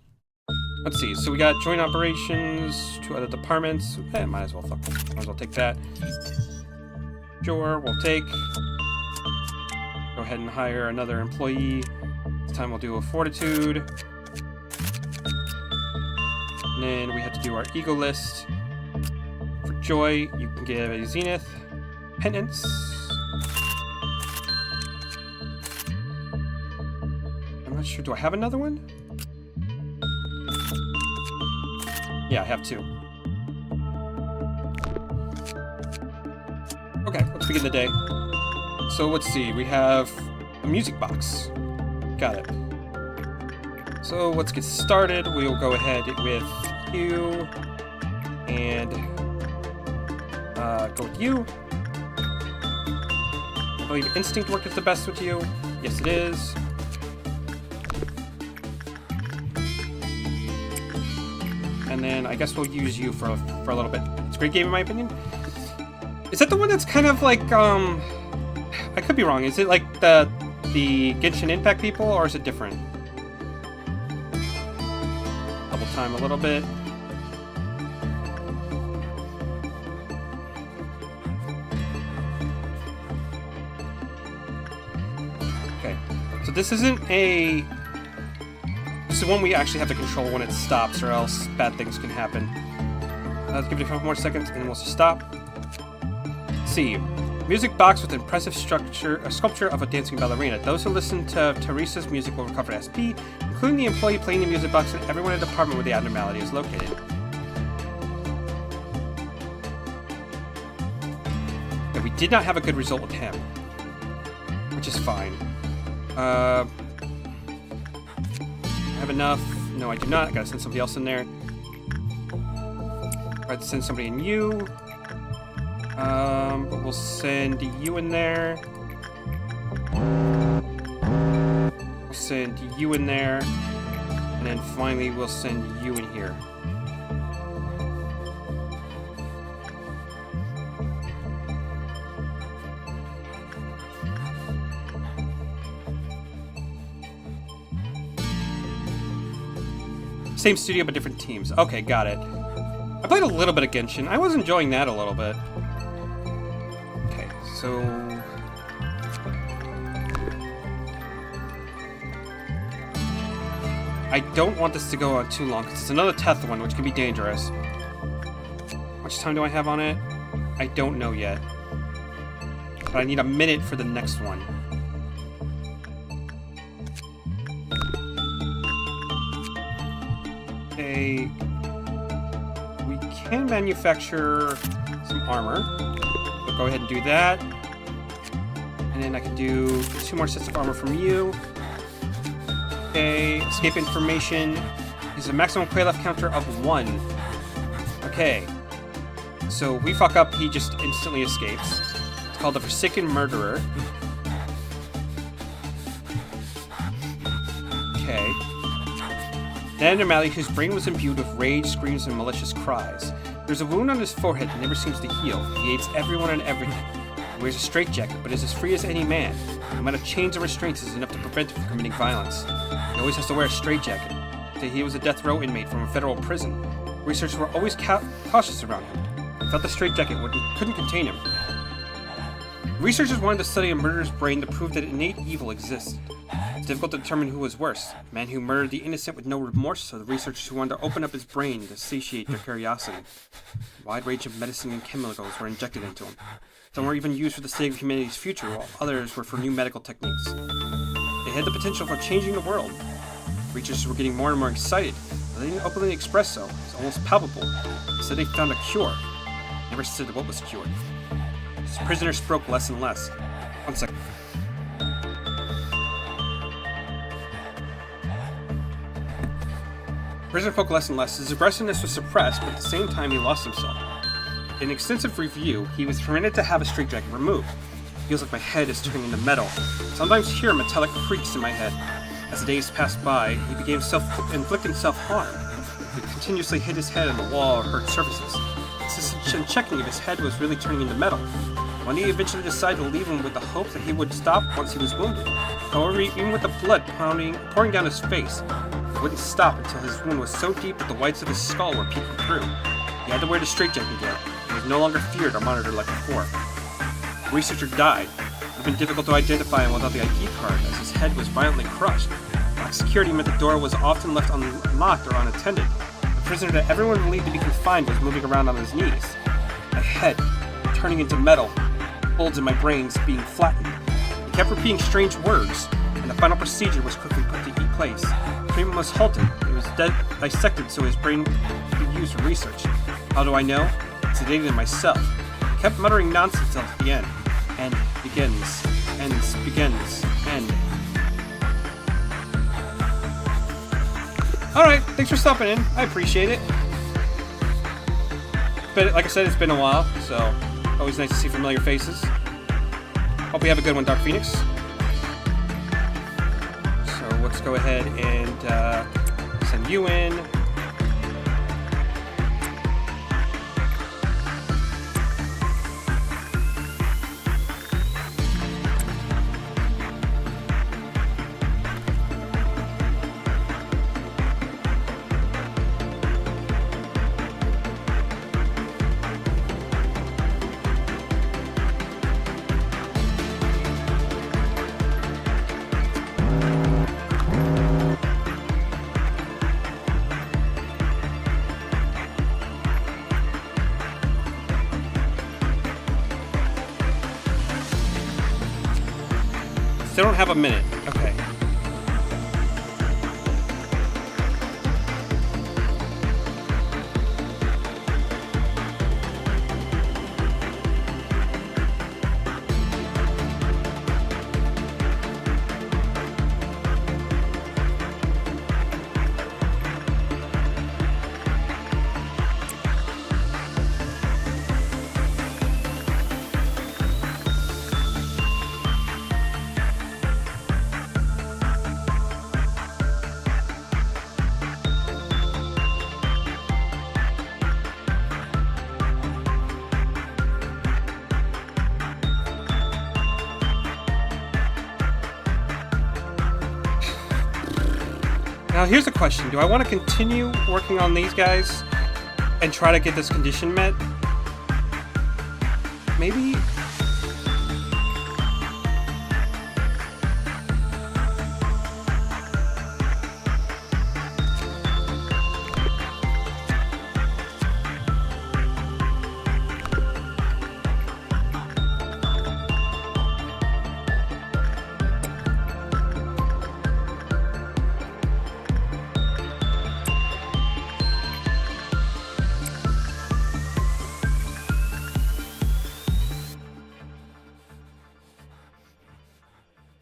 [SPEAKER 1] Let's see, so we got joint operations, 2 other departments. Might as well take that. Sure, we'll take. Go ahead and hire another employee. This time we'll do a fortitude. And then we have to do our ego list. For joy, you can give a zenith. Penance. I'm not sure, do I have another one? Yeah, I have 2. Okay, let's begin the day. So let's see, we have a music box. Got it. So let's get started. We'll go ahead with you and go with you. I believe instinct work is the best with you. Yes, it is. And then I guess we'll use you for a little bit. It's a great game in my opinion. Is that the one that's kind of like, I could be wrong. Is it like the Genshin Impact people, or is it different? Double time a little bit. Okay, so this isn't a... This is one we actually have to control when it stops, or else bad things can happen. Let's give it a couple more seconds, and then we'll stop. Let's see. Music box with impressive sculpture of a dancing ballerina. Those who listen to Teresa's music will recover SP, including the employee playing the music box and everyone in the department where the abnormality is located. And we did not have a good result with him, which is fine. I have enough. No, I do not. I gotta send somebody else in there. I'd send somebody in you. But we'll send you in there. We'll send you in there. And then finally we'll send you in here. Same studio but different teams. Okay, got it. I played a little bit of Genshin. I was enjoying that a little bit. Okay, so... I don't want this to go on too long, because it's another Teth one, which can be dangerous. How much time do I have on it? I don't know yet. But I need a minute for the next one. Okay... We can manufacture some armor. We'll go ahead and do that. And then I can do 2 more sets of armor from you. Okay, escape information is a maximum Quailef counter of 1. Okay. So we fuck up, he just instantly escapes. It's called the Forsaken Murderer. Okay. An abnormality whose brain was imbued with rage, screams, and malicious cries. There's a wound on his forehead that never seems to heal. He hates everyone and everything. He wears a straitjacket, but is as free as any man. The amount of chains and restraints is enough to prevent him from committing violence. He always has to wear a straitjacket. He was a death row inmate from a federal prison. Researchers were always cautious around him. They thought the straitjacket couldn't contain him. Researchers wanted to study a murderer's brain to prove that innate evil exists. It's difficult to determine who was worse, the man who murdered the innocent with no remorse, or the researchers who wanted to open up his brain to satiate their curiosity. A wide range of medicine and chemicals were injected into him. Some were even used for the sake of humanity's future, while others were for new medical techniques. They had the potential for changing the world. Researchers were getting more and more excited, but they didn't openly express so. It's almost palpable. They said they found a cure. They never said what was cured. His prisoners spoke less and less. 1 second. Prisoner spoke less and less. His aggressiveness was suppressed, but at the same time he lost himself. In an extensive review, he was permitted to have a straitjacket removed. It feels like my head is turning into metal. Sometimes hear metallic creaks in my head. As the days passed by, he began inflicting self-harm. He would continuously hit his head on the wall or hurt surfaces. Insisted checking if his head was really turning into metal. One day he eventually decided to leave him with the hope that he would stop once he was wounded. However, even with the blood pouring down his face, it wouldn't stop until his wound was so deep that the whites of his skull were peeking through. He had to wear the straitjacket again. He was no longer feared or monitored like before. The researcher died. It would have been difficult to identify him without the ID card, as his head was violently crushed. Lack security meant the door was often left unlocked or unattended. The prisoner that everyone believed to be confined was moving around on his knees. My head, turning into metal, folds in my brains being flattened. He kept repeating strange words, and the final procedure was quickly put to place. Treatment was halted. It was dissected so his brain could be used for research. How do I know? Sedated him myself. I kept muttering nonsense until the end. End begins. Ends begins. End. Alright, thanks for stopping in. I appreciate it. But like I said, it's been a while, so always nice to see familiar faces. Hope you have a good one, Dark Phoenix. So let's go ahead and send you in. Still don't have a minute. Okay. Now here's a question. Do I want to continue working on these guys and try to get this condition met? Maybe...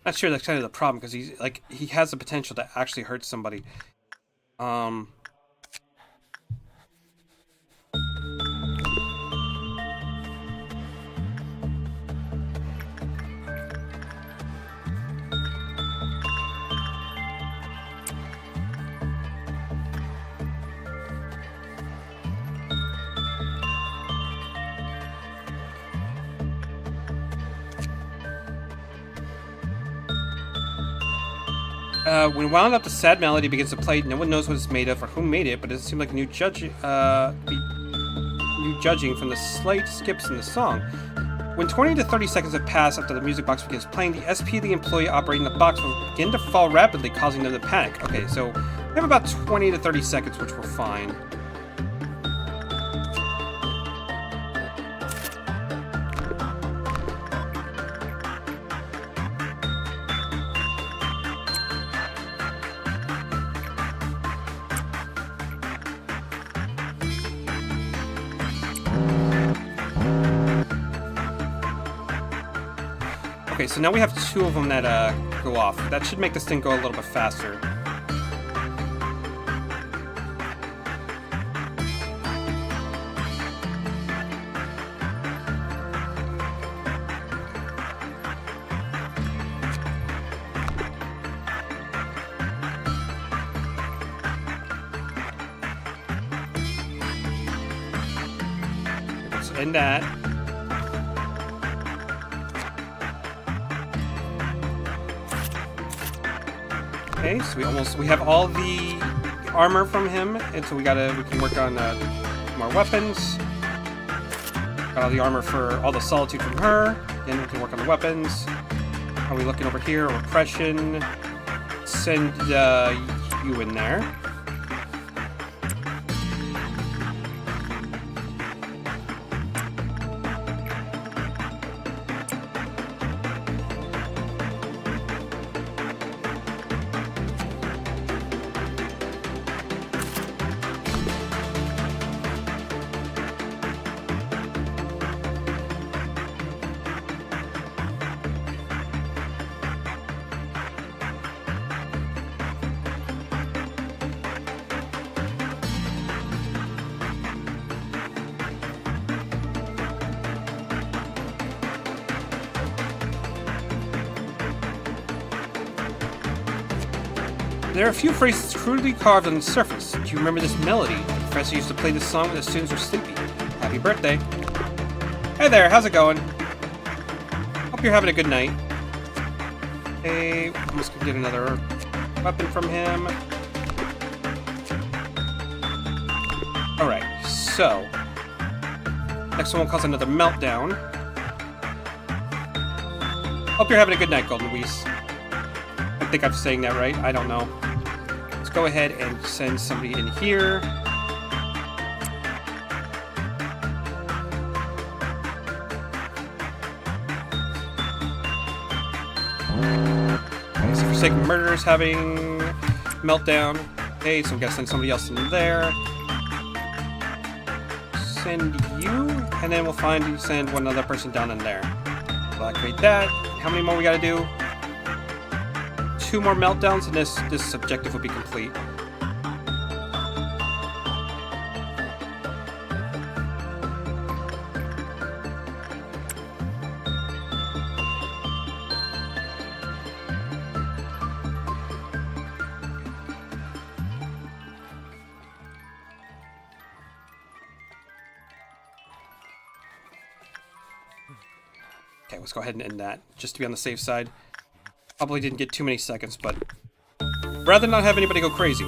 [SPEAKER 1] Not sure that's kind of the problem, because he has the potential to actually hurt somebody. When wound up, the sad melody begins to play. No one knows what it's made of or who made it, but it seems like new judging from the slight skips in the song. When 20 to 30 seconds have passed after the music box begins playing, the SP, the employee operating the box, will begin to fall rapidly, causing them to panic. Okay, so we have about 20 to 30 seconds, which we're fine. Okay, so now we have two of them that go off. That should make this thing go a little bit faster. Let's end that. Okay, so we have all the armor from him, and so we can work on more weapons. Got all the armor for all the solitude from her. Again, we can work on the weapons. How are we looking over here? Repression. Send you in there. There are a few phrases crudely carved on the surface. Do you remember this melody? The professor used to play this song when the students were sleepy. Happy birthday. Hey there, how's it going? Hope you're having a good night. Hey, almost gonna get another weapon from him. Alright, so next one will cause another meltdown. Hope you're having a good night, Golden Louise. I think I'm saying that right. I don't know. Let's go ahead and send somebody in here. Looks like murderer's having meltdown. Okay, so we gotta send somebody else in there. Send you, and then we'll send one other person down in there. We'll activate that. How many more we gotta do? 2 more meltdowns, and this objective will be complete. Okay, let's go ahead and end that, just to be on the safe side. Probably didn't get too many seconds, but rather not have anybody go crazy.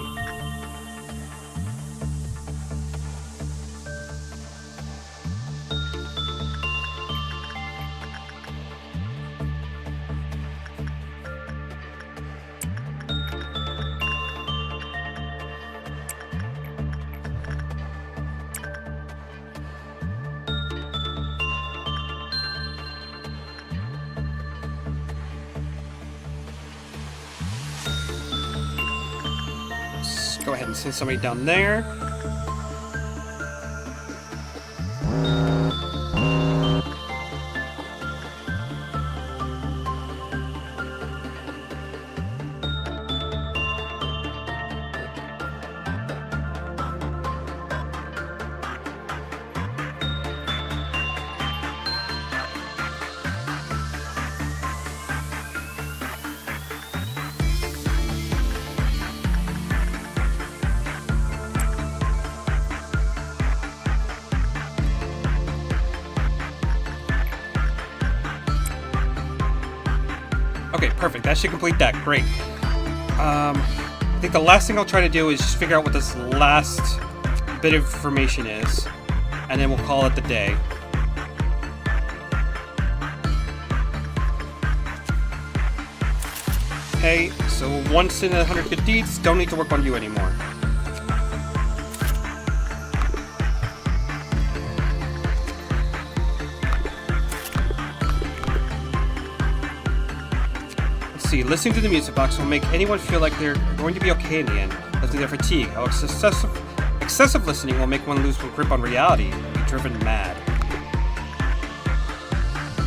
[SPEAKER 1] Go ahead and send somebody down there. Okay, perfect. That should complete that. Great. I think the last thing I'll try to do is just figure out what this last bit of information is, and then we'll call it the day. Okay, so once in 100 good deeds, don't need to work on you anymore. See, listening to the music box will make anyone feel like they're going to be okay in the end, lifting their fatigue. How excessive listening will make one lose grip on reality and be driven mad.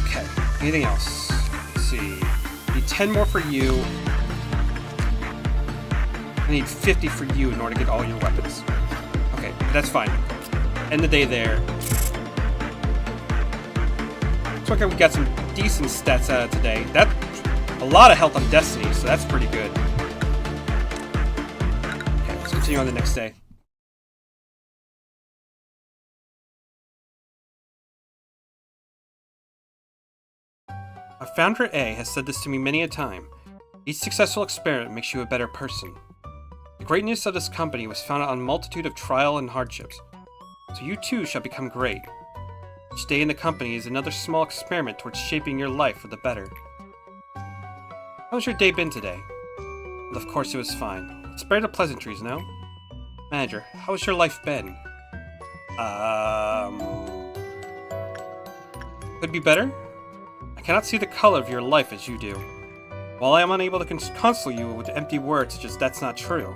[SPEAKER 1] Okay, anything else? Let's see. Need 10 more for you. I need 50 for you in order to get all your weapons. Okay, that's fine. End the day there. Looks like we got some decent stats out of today. A lot of health on Destiny, so that's pretty good. Okay, let's continue on the next day. Our founder A has said this to me many a time. Each successful experiment makes you a better person. The greatness of this company was founded on a multitude of trial and hardships. So you too shall become great. Each day in the company is another small experiment towards shaping your life for the better. How's your day been today? Well, of course it was fine. Spare the pleasantries, no? Manager, how's your life been? Could be better? I cannot see the color of your life as you do. While I am unable to console you with empty words such as that's not true,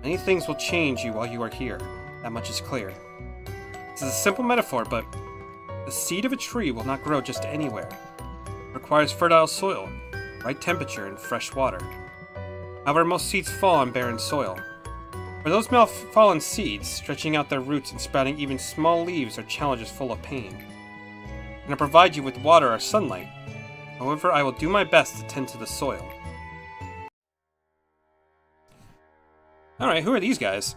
[SPEAKER 1] many things will change you while you are here. That much is clear. This is a simple metaphor, but the seed of a tree will not grow just anywhere. It requires fertile soil, right temperature, and fresh water. However, most seeds fall on barren soil. For those fallen seeds, stretching out their roots and sprouting even small leaves are challenges full of pain. And I provide you with water or sunlight. However, I will do my best to tend to the soil. Alright, who are these guys?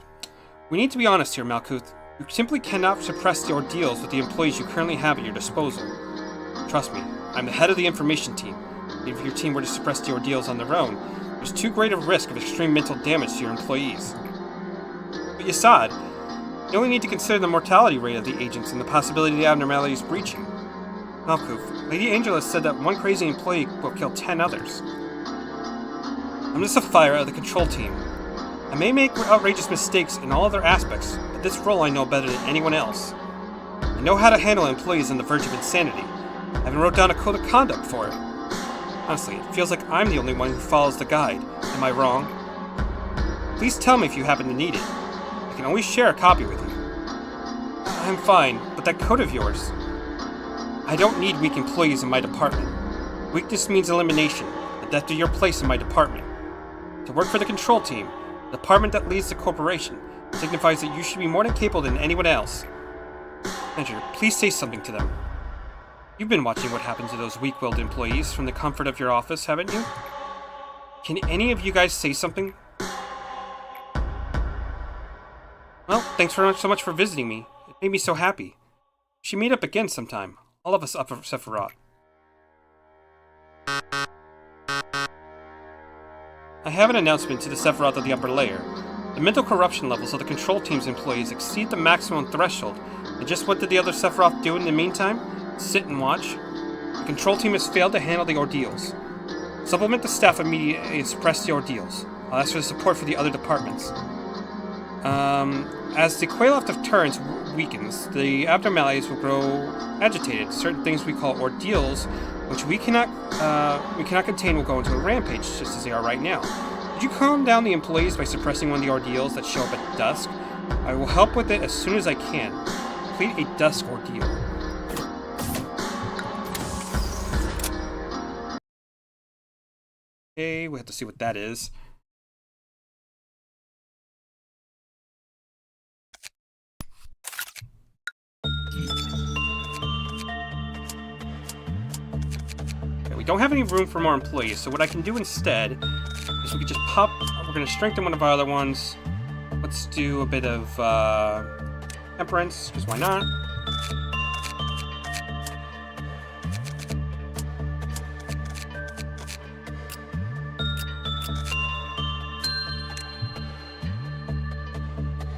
[SPEAKER 1] We need to be honest here, Malkuth. You simply cannot suppress the ordeals with the employees you currently have at your disposal. Trust me, I'm the head of the information team. If your team were to suppress the ordeals on their own, there's too great a risk of extreme mental damage to your employees. But Yasad, you only need to consider the mortality rate of the agents and the possibility the abnormalities breaching. Malkuth, Lady Angel has said that one crazy employee will kill 10 others. I'm the Sapphire of the control team. I may make outrageous mistakes in all other aspects, but this role I know better than anyone else. I know how to handle employees on the verge of insanity. I even wrote down a code of conduct for it. Honestly, it feels like I'm the only one who follows the guide. Am I wrong? Please tell me if you happen to need it. I can always share a copy with you. I'm fine, but that coat of yours... I don't need weak employees in my department. Weakness means elimination, the death of your place in my department. To work for the control team, the department that leads the corporation, signifies that you should be more than capable than anyone else. Manager, please say something to them. You've been watching what happened to those weak-willed employees from the comfort of your office, haven't you? Can any of you guys say something? Well, thanks so much for visiting me. It made me so happy. We should meet up again sometime. All of us up for Sephiroth. I have an announcement to the Sephiroth of the upper layer. The mental corruption levels of the control team's employees exceed the maximum threshold. And just what did the other Sephiroth do in the meantime? Sit and watch? The control team has failed to handle the ordeals. Supplement the staff immediately and suppress the ordeals. I'll ask for the support for the other departments. As the Quailoft of turns weakens, the abnormalities will grow agitated. Certain things we call ordeals, which we cannot contain, will go into a rampage, just as they are right now. Could you calm down the employees by suppressing one of the ordeals that show up at dusk? I will help with it as soon as I can. Complete a dusk ordeal. Okay, we have to see what that is. Okay, we don't have any room for more employees, so what I can do instead is we can just pop... We're going to strengthen one of our other ones. Let's do a bit of temperance, because why not?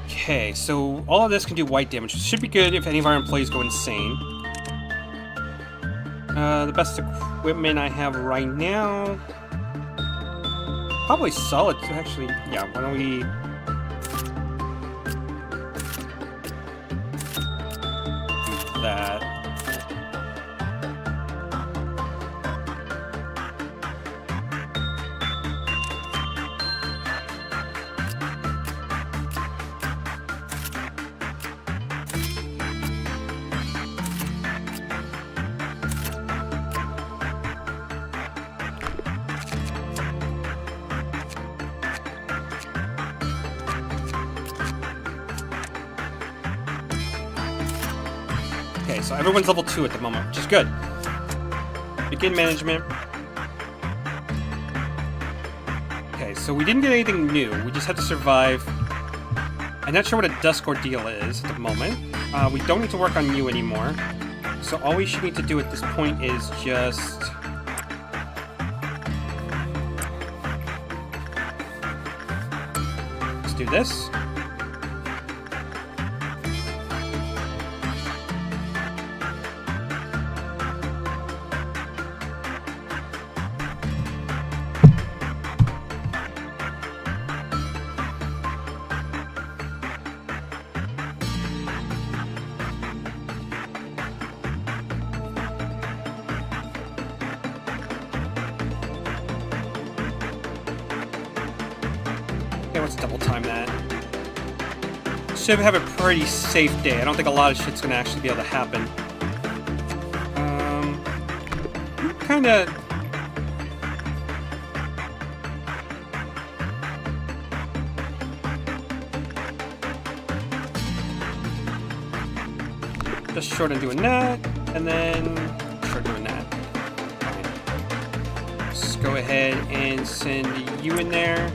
[SPEAKER 1] Okay, so all of this can do white damage, which should be good if any of our employees go insane. The best equipment I have right now... Probably solid, actually. Yeah, why don't we... do that. Okay, so everyone's level 2 at the moment, which is good. Begin management. Okay, so we didn't get anything new. We just had to survive. I'm not sure what a dusk ordeal is at the moment. We don't need to work on you anymore. So all we should need to do at this point is just... let's do this. Okay, let's double time that. Should have a pretty safe day. I don't think a lot of shit's gonna actually be able to happen. Kinda... just short on doing that, and then short doing that. Fine. Let's go ahead and send you in there.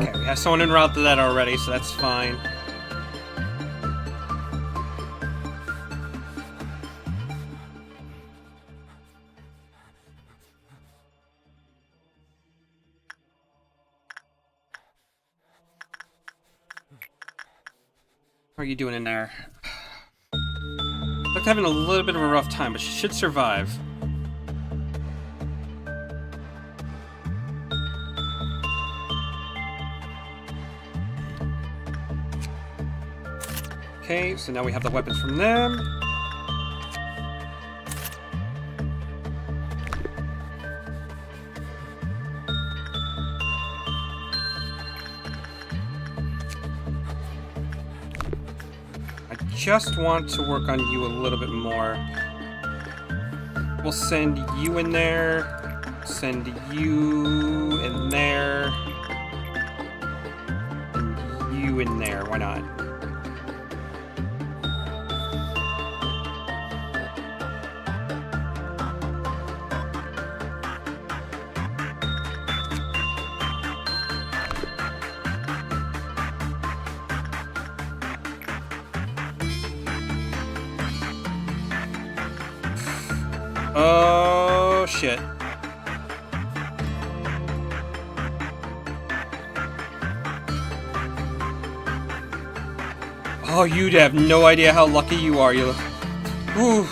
[SPEAKER 1] Okay, we have someone en route to that already, so that's fine. How are you doing in there? Looks like having a little bit of a rough time, but she should survive. Okay, so now we have the weapons from them. I just want to work on you a little bit more. We'll send you in there. Send you in there. And you in there. Why not? Oh, shit. Oh, you'd have no idea how lucky you are. You. Ooh.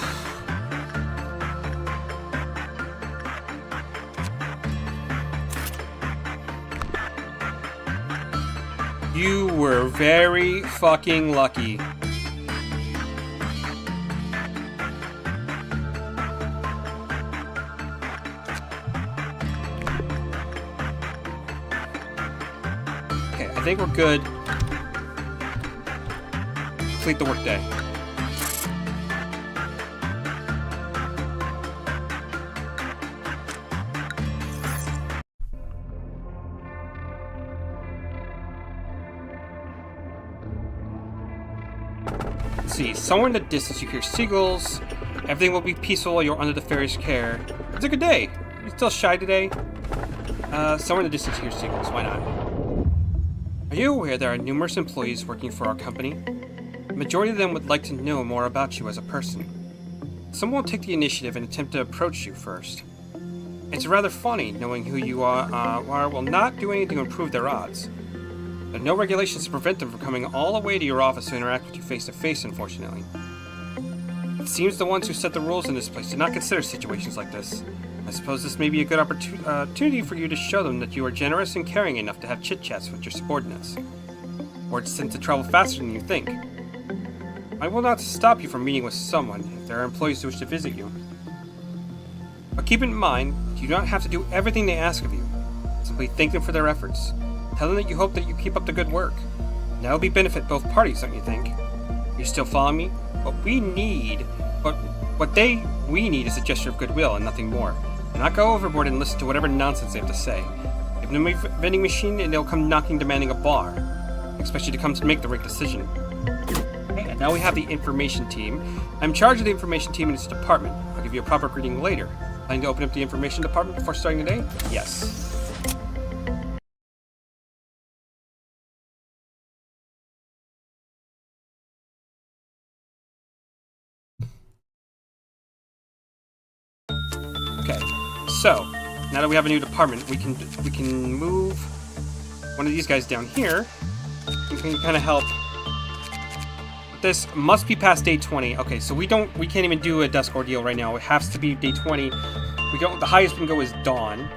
[SPEAKER 1] You were very fucking lucky. I think we're good. Complete the workday. Let's see, somewhere in the distance you hear seagulls. Everything will be peaceful while you're under the fairy's care. It's a good day. You still shy today? Somewhere in the distance you hear seagulls. Why not? Are you aware there are numerous employees working for our company? The majority of them would like to know more about you as a person. Some will take the initiative and attempt to approach you first. It's rather funny knowing who you are will not do anything to improve their odds. There are no regulations to prevent them from coming all the way to your office to interact with you face to face, unfortunately. It seems the ones who set the rules in this place did not consider situations like this. I suppose this may be a good opportunity for you to show them that you are generous and caring enough to have chit-chats with your subordinates. Words tend to travel faster than you think. I will not stop you from meeting with someone if there are employees who wish to visit you. But keep in mind, you do not have to do everything they ask of you. Simply thank them for their efforts. Tell them that you hope that you keep up the good work. That will be benefit both parties, don't you think? You still follow me? We need is a gesture of goodwill and nothing more. Do not go overboard and listen to whatever nonsense they have to say. Give them a vending machine and they'll come knocking demanding a bar. I expect you to come to make the right decision. Okay, and now we have the information team. I'm in charge of the information team in its department. I'll give you a proper greeting later. Planning to open up the information department before starting the day? Yes. Okay, so now that we have a new department, we can move one of these guys down here. We can kind of help. This must be past day 20. Okay, so we can't even do a dusk ordeal right now. It has to be day 20. The highest we can go is dawn.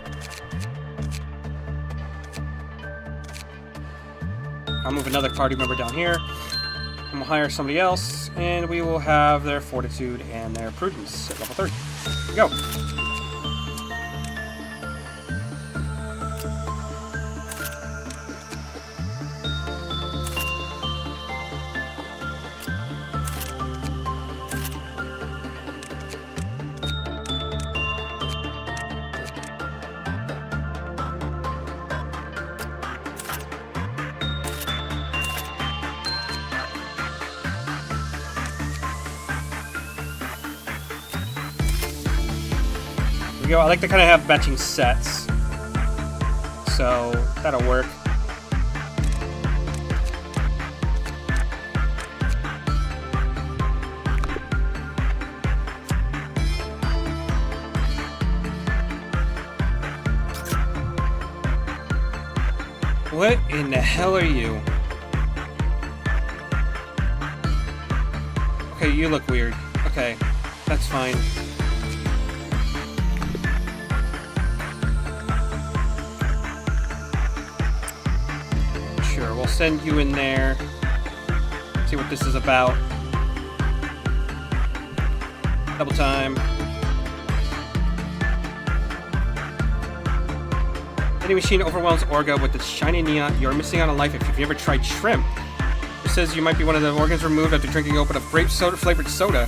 [SPEAKER 1] I'll move another party member down here, and we'll hire somebody else, and we will have their fortitude and their prudence at level 30. Here we go. I like to kind of have matching sets. so that'll work. What in the hell are you? Okay, you look weird. Okay, that's fine. Sure, we'll send you in there. See what this is about. Double time. Any machine overwhelms Orga with its shiny neon. You're missing out on life if you've never tried shrimp. It says you might be one of the organs removed after drinking open a grape soda flavored soda.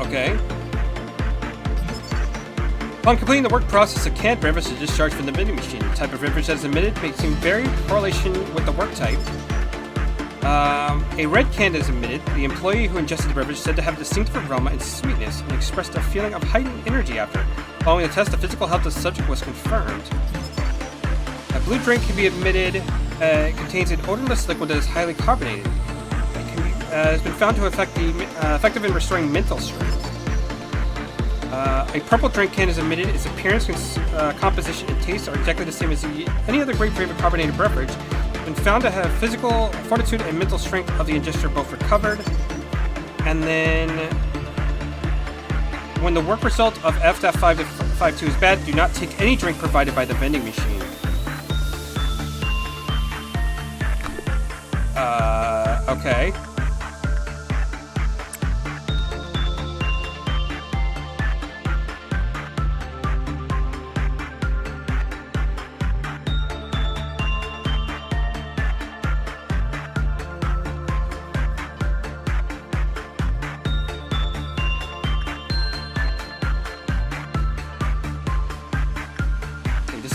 [SPEAKER 1] Okay. Upon completing the work process, a canned beverage is discharged from the vending machine. The type of beverage that is emitted may seem very correlation with the work type. A red can is emitted. The employee who ingested the beverage said to have a distinctive aroma and sweetness and expressed a feeling of heightened energy after. Following the test, the physical health of the subject was confirmed. A blue drink can be emitted. It contains an odorless liquid that is highly carbonated. It has been found to effective in restoring mental strength. A purple drink can is emitted. Its appearance, composition, and taste are exactly the same as any other grape-flavored carbonated beverage. Been found to have physical fortitude and mental strength of the ingester both recovered. And then, when the work result of F-5-52 is bad, do not take any drink provided by the vending machine. Okay.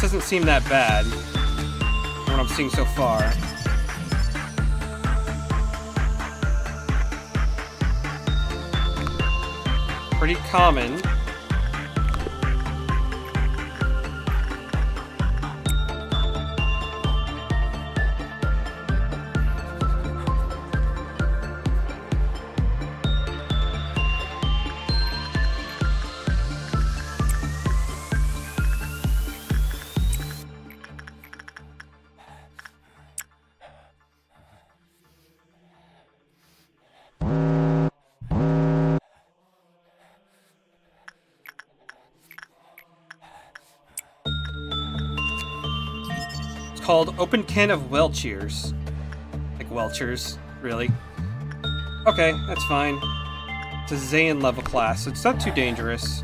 [SPEAKER 1] Doesn't seem that bad from what I'm seeing so far. Pretty common. Called Open Can of Welchers. Like Welchers, really. Okay, that's fine. It's a Zayn level class, so it's not too dangerous.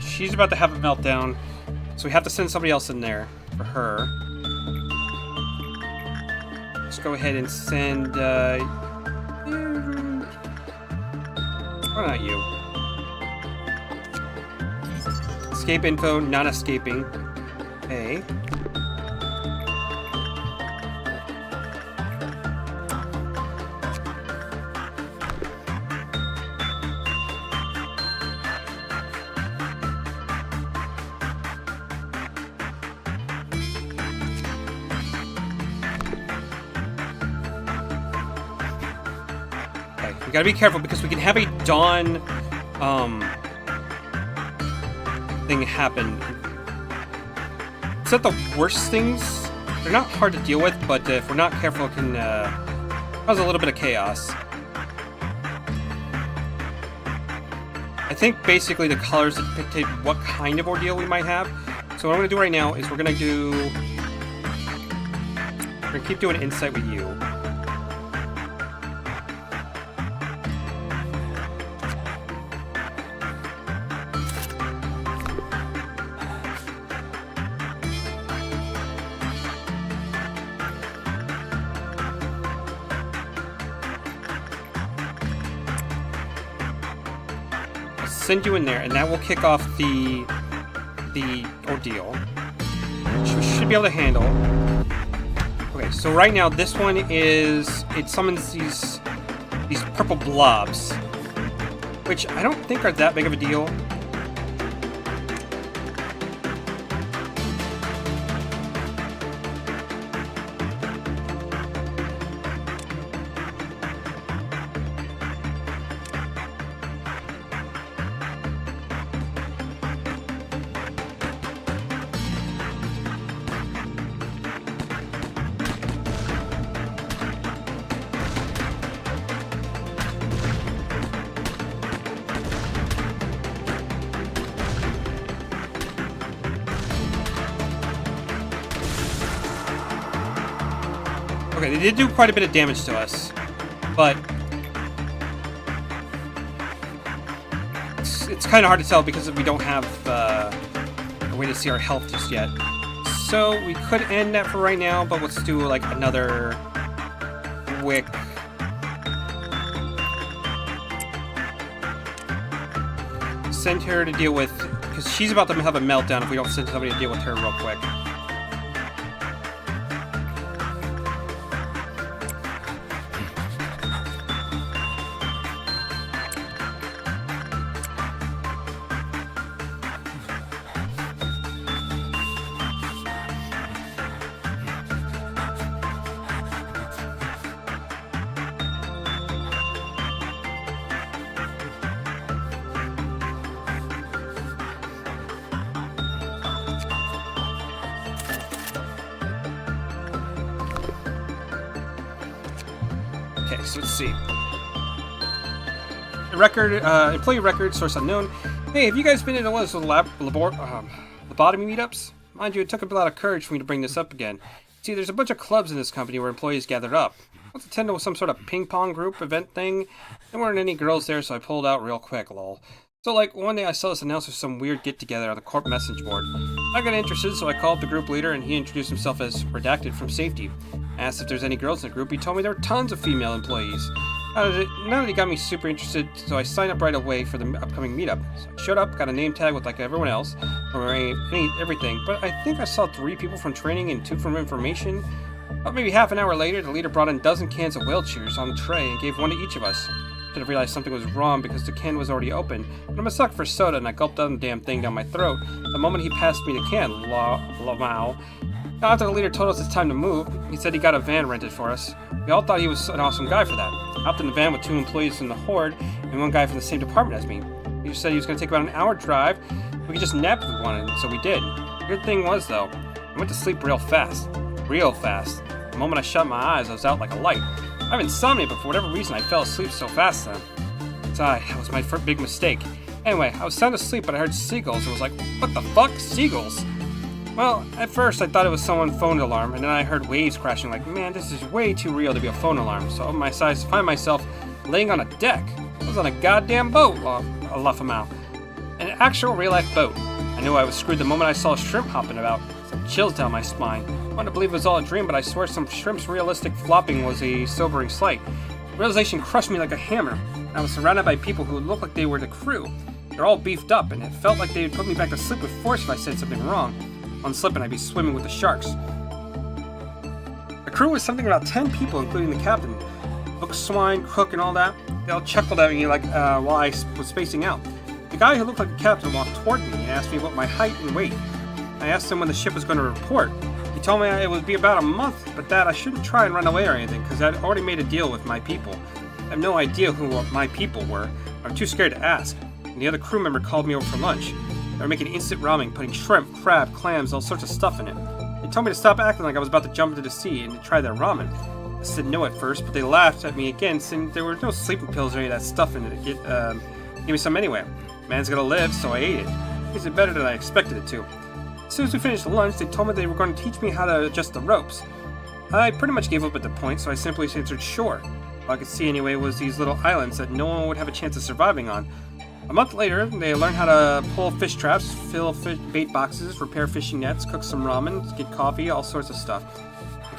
[SPEAKER 1] She's about to have a meltdown, so we have to send somebody else in there for her. Let's go ahead and send, why not you? Escape info, not escaping. Okay. We gotta be careful because we can have a dawn thing happen. It's not the worst things. They're not hard to deal with, but if we're not careful, it can cause a little bit of chaos. I think basically the colors dictate what kind of ordeal we might have. So what I'm gonna do right now is we're gonna keep doing insight with you. send you in there, and that will kick off the ordeal, which we should be able to handle. Okay, so right now this one is, it summons these purple blobs, which I don't think are that big of a deal. Okay, they did do quite a bit of damage to us, but it's kind of hard to tell because we don't have a way to see our health just yet. So we could end that for right now, but let's do like another quick send her to deal with, because she's about to have a meltdown if we don't send somebody to deal with her real quick. Okay, so let's see. The record, employee record, source unknown. Hey, have you guys been in one of those lobotomy meetups? Mind you, it took a lot of courage for me to bring this up again. See, there's a bunch of clubs in this company where employees gathered up. Let's attend to some sort of ping pong group event thing. There weren't any girls there, so I pulled out real quick, lol. So, like, one day I saw this announcement for some weird get-together on the corp message board. I got interested, so I called the group leader, and he introduced himself as Redacted from Safety. I asked if there's any girls in the group. He told me there were tons of female employees. Now that he got me super interested, so I signed up right away for the upcoming meetup. So I showed up, got a name tag with like everyone else, or everything, but I think I saw 3 people from training and 2 from information. About maybe half an hour later, the leader brought in a dozen cans of whale cheers on the tray and gave one to each of us. Should have realized something was wrong because the can was already open, but I'm a sucker for soda and I gulped down the damn thing down my throat the moment he passed me the can. Wow. After the leader told us it's time to move, he said he got a van rented for us. We all thought he was an awesome guy for that. I hopped in the van with 2 employees from the Horde and 1 guy from the same department as me. He said he was going to take about an hour drive. We could just nap if we wanted, so we did. The good thing was, though, I went to sleep real fast. Real fast. The moment I shut my eyes, I was out like a light. I have insomnia, but for whatever reason, I fell asleep so fast then. That was my first big mistake. Anyway, I was sound asleep, but I heard seagulls and was like, what the fuck? Seagulls? Well, at first I thought it was someone's phone alarm, and then I heard waves crashing like, man, this is way too real to be a phone alarm. So on my side, I find myself laying on a deck. I was on a goddamn boat, Lafamau. An actual real-life boat. I knew I was screwed the moment I saw a shrimp hopping about. Some chills down my spine. I wanted to believe it was all a dream, but I swear some shrimp's realistic flopping was a sobering sight. The realization crushed me like a hammer. I was surrounded by people who looked like they were the crew. They're all beefed up, and it felt like they would put me back to sleep with force if I said something wrong. On slipping, I'd be swimming with the sharks. The crew was something about 10 people, including the captain. Book swine, cook, and all that. They all chuckled at me like while I was spacing out. The guy who looked like a captain walked toward me and asked me what my height and weight. I asked him when the ship was going to report. He told me it would be about a month, but that I shouldn't try and run away or anything, because I'd already made a deal with my people. I have no idea who my people were. I'm too scared to ask. And the other crew member called me over for lunch. They were making instant ramen, putting shrimp, crab, clams, all sorts of stuff in it. They told me to stop acting like I was about to jump into the sea and to try their ramen. I said no at first, but they laughed at me again, saying there were no sleeping pills or any of that stuff in it. Give me some anyway. Man's gotta live, so I ate it. It tasted better than I expected it to. As soon as we finished lunch, they told me they were going to teach me how to adjust the ropes. I pretty much gave up at the point, so I simply answered sure. All I could see anyway was these little islands that no one would have a chance of surviving on. A month later, they learned how to pull fish traps, fill bait boxes, repair fishing nets, cook some ramen, get coffee, all sorts of stuff.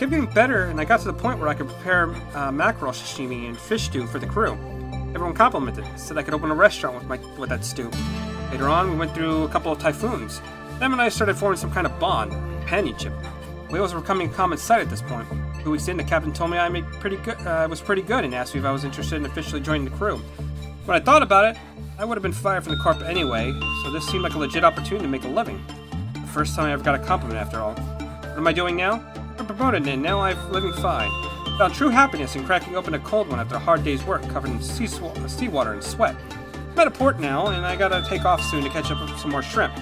[SPEAKER 1] kept getting better, and I got to the point where I could prepare mackerel sashimi and fish stew for the crew. Everyone complimented. Said I could open a restaurant with that stoop. Later on, we went through a couple of typhoons. Them and I started forming some kind of bond, companionship. Whales were becoming a common sight at this point. 2 weeks in, the captain told me I was pretty good and asked me if I was interested in officially joining the crew. When I thought about it, I would have been fired from the corp anyway, so this seemed like a legit opportunity to make a living. The first time I ever got a compliment after all. What am I doing now? I'm promoted and now I'm living fine. Found true happiness in cracking open a cold one after a hard day's work covered in seawater and sweat. I'm at a port now, and I gotta take off soon to catch up with some more shrimp.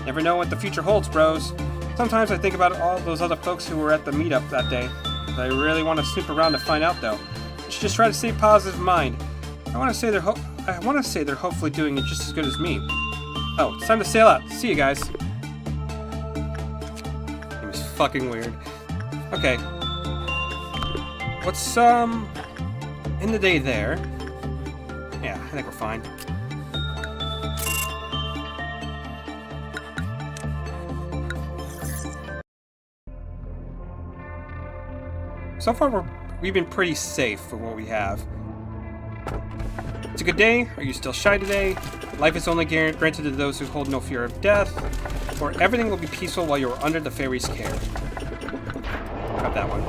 [SPEAKER 1] Never know what the future holds, bros. Sometimes I think about all those other folks who were at the meetup that day. I really want to snoop around to find out, though. I should just try to stay positive in mind. I want to say they're hopefully doing it just as good as me. Oh, it's time to sail out. See you guys. It was fucking weird. Okay. What's in the day there? Yeah, I think we're fine. So far, we've been pretty safe for what we have. It's a good day. Are you still shy today? Life is only granted to those who hold no fear of death, or everything will be peaceful while you are under the fairy's care. Got that one.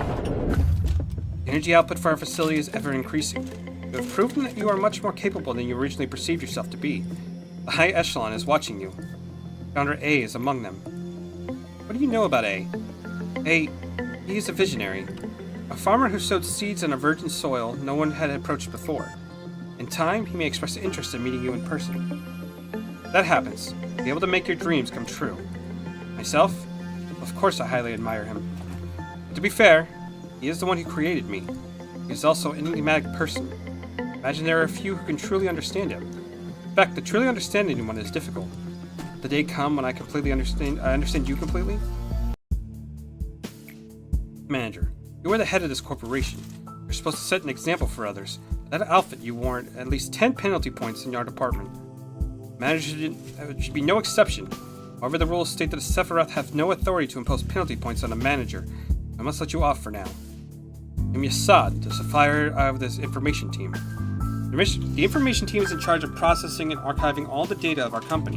[SPEAKER 1] The energy output for our facility is ever increasing. You have proven that you are much more capable than you originally perceived yourself to be. The high echelon is watching you. Founder A is among them. What do you know about A? A, he is a visionary. A farmer who sowed seeds on a virgin soil no one had approached before. In time, he may express interest in meeting you in person. If that happens, you'll be able to make your dreams come true. Myself? Of course I highly admire him. But to be fair, he is the one who created me. He is also an enigmatic person. Imagine there are a few who can truly understand him. In fact, to truly understand anyone is difficult. Will the day come when I understand you completely? Manager, you are the head of this corporation. You're supposed to set an example for others. That outfit you warrant at least 10 penalty points in our department. Manager should be no exception. However, the rules state that a Sephiroth have no authority to impose penalty points on a manager. I must let you off for now. I'm Assad, the Sapphire of this information team. The information team is in charge of processing and archiving all the data of our company.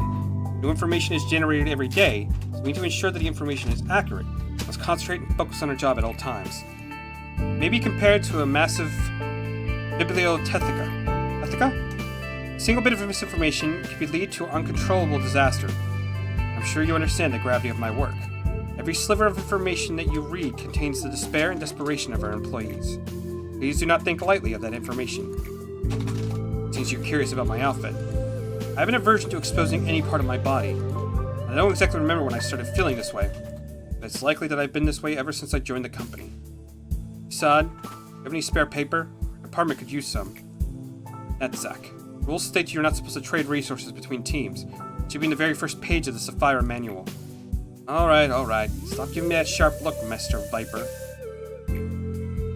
[SPEAKER 1] New information is generated every day, so we need to ensure that the information is accurate. We must concentrate and focus on our job at all times. It may be compared to a massive biblioteca. A single bit of misinformation could lead to uncontrollable disaster. I'm sure you understand the gravity of my work. Every sliver of information that you read contains the despair and desperation of our employees. Please do not think lightly of that information. Since you're curious about my outfit, I have an aversion to exposing any part of my body. I don't exactly remember when I started feeling this way, but it's likely that I've been this way ever since I joined the company. Assad, do you have any spare paper? Our department could use some. That's Zach. Rules state you're not supposed to trade resources between teams. It should be in the very first page of the Sapphire manual. Alright. Stop giving me that sharp look, Master Viper.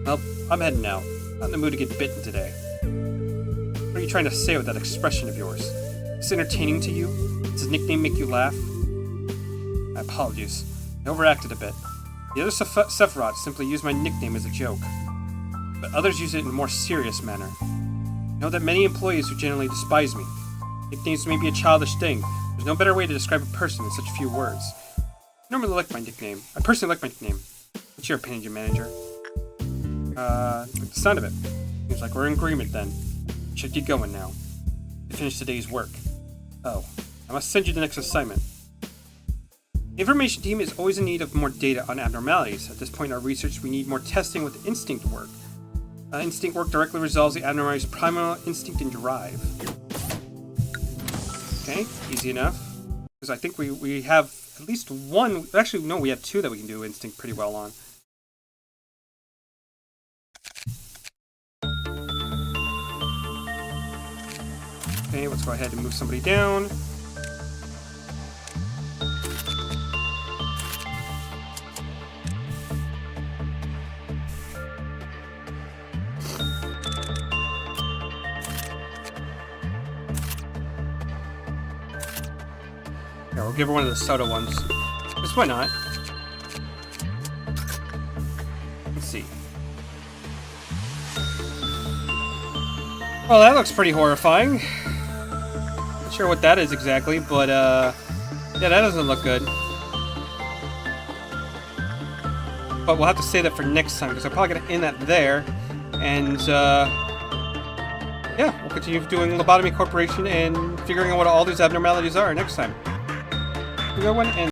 [SPEAKER 1] Well, I'm heading now. Not in the mood to get bitten today. What are you trying to say with that expression of yours? Is this entertaining to you? Does his nickname make you laugh? My apologies. I overacted a bit. The other Sephiroth simply used my nickname as a joke. But others use it in a more serious manner. I know that many employees who generally despise me. Nicknames may be a childish thing. There's no better way to describe a person in such few words. I normally like my nickname. I personally like my nickname. What's your opinion, manager? Like the sound of it. Seems like we're in agreement then. Should get going now. To finish today's work. Oh, I must send you the next assignment. The information team is always in need of more data on abnormalities. At this point in our research, we need more testing with instinct work. Instinct work directly resolves the abnormalities' primal instinct and drive. Okay, easy enough. Because I think we have at least one. Actually, no, we have two that we can do instinct pretty well on. Okay, let's go ahead and move somebody down. Yeah, we'll give her one of the soda ones. Just why not? Let's see. Well, that looks pretty horrifying. Not sure what that is exactly, but yeah, that doesn't look good. But we'll have to save that for next time, because I'm probably going to end that there. And, yeah, we'll continue doing Lobotomy Corporation and figuring out what all these abnormalities are next time. Have a good one, and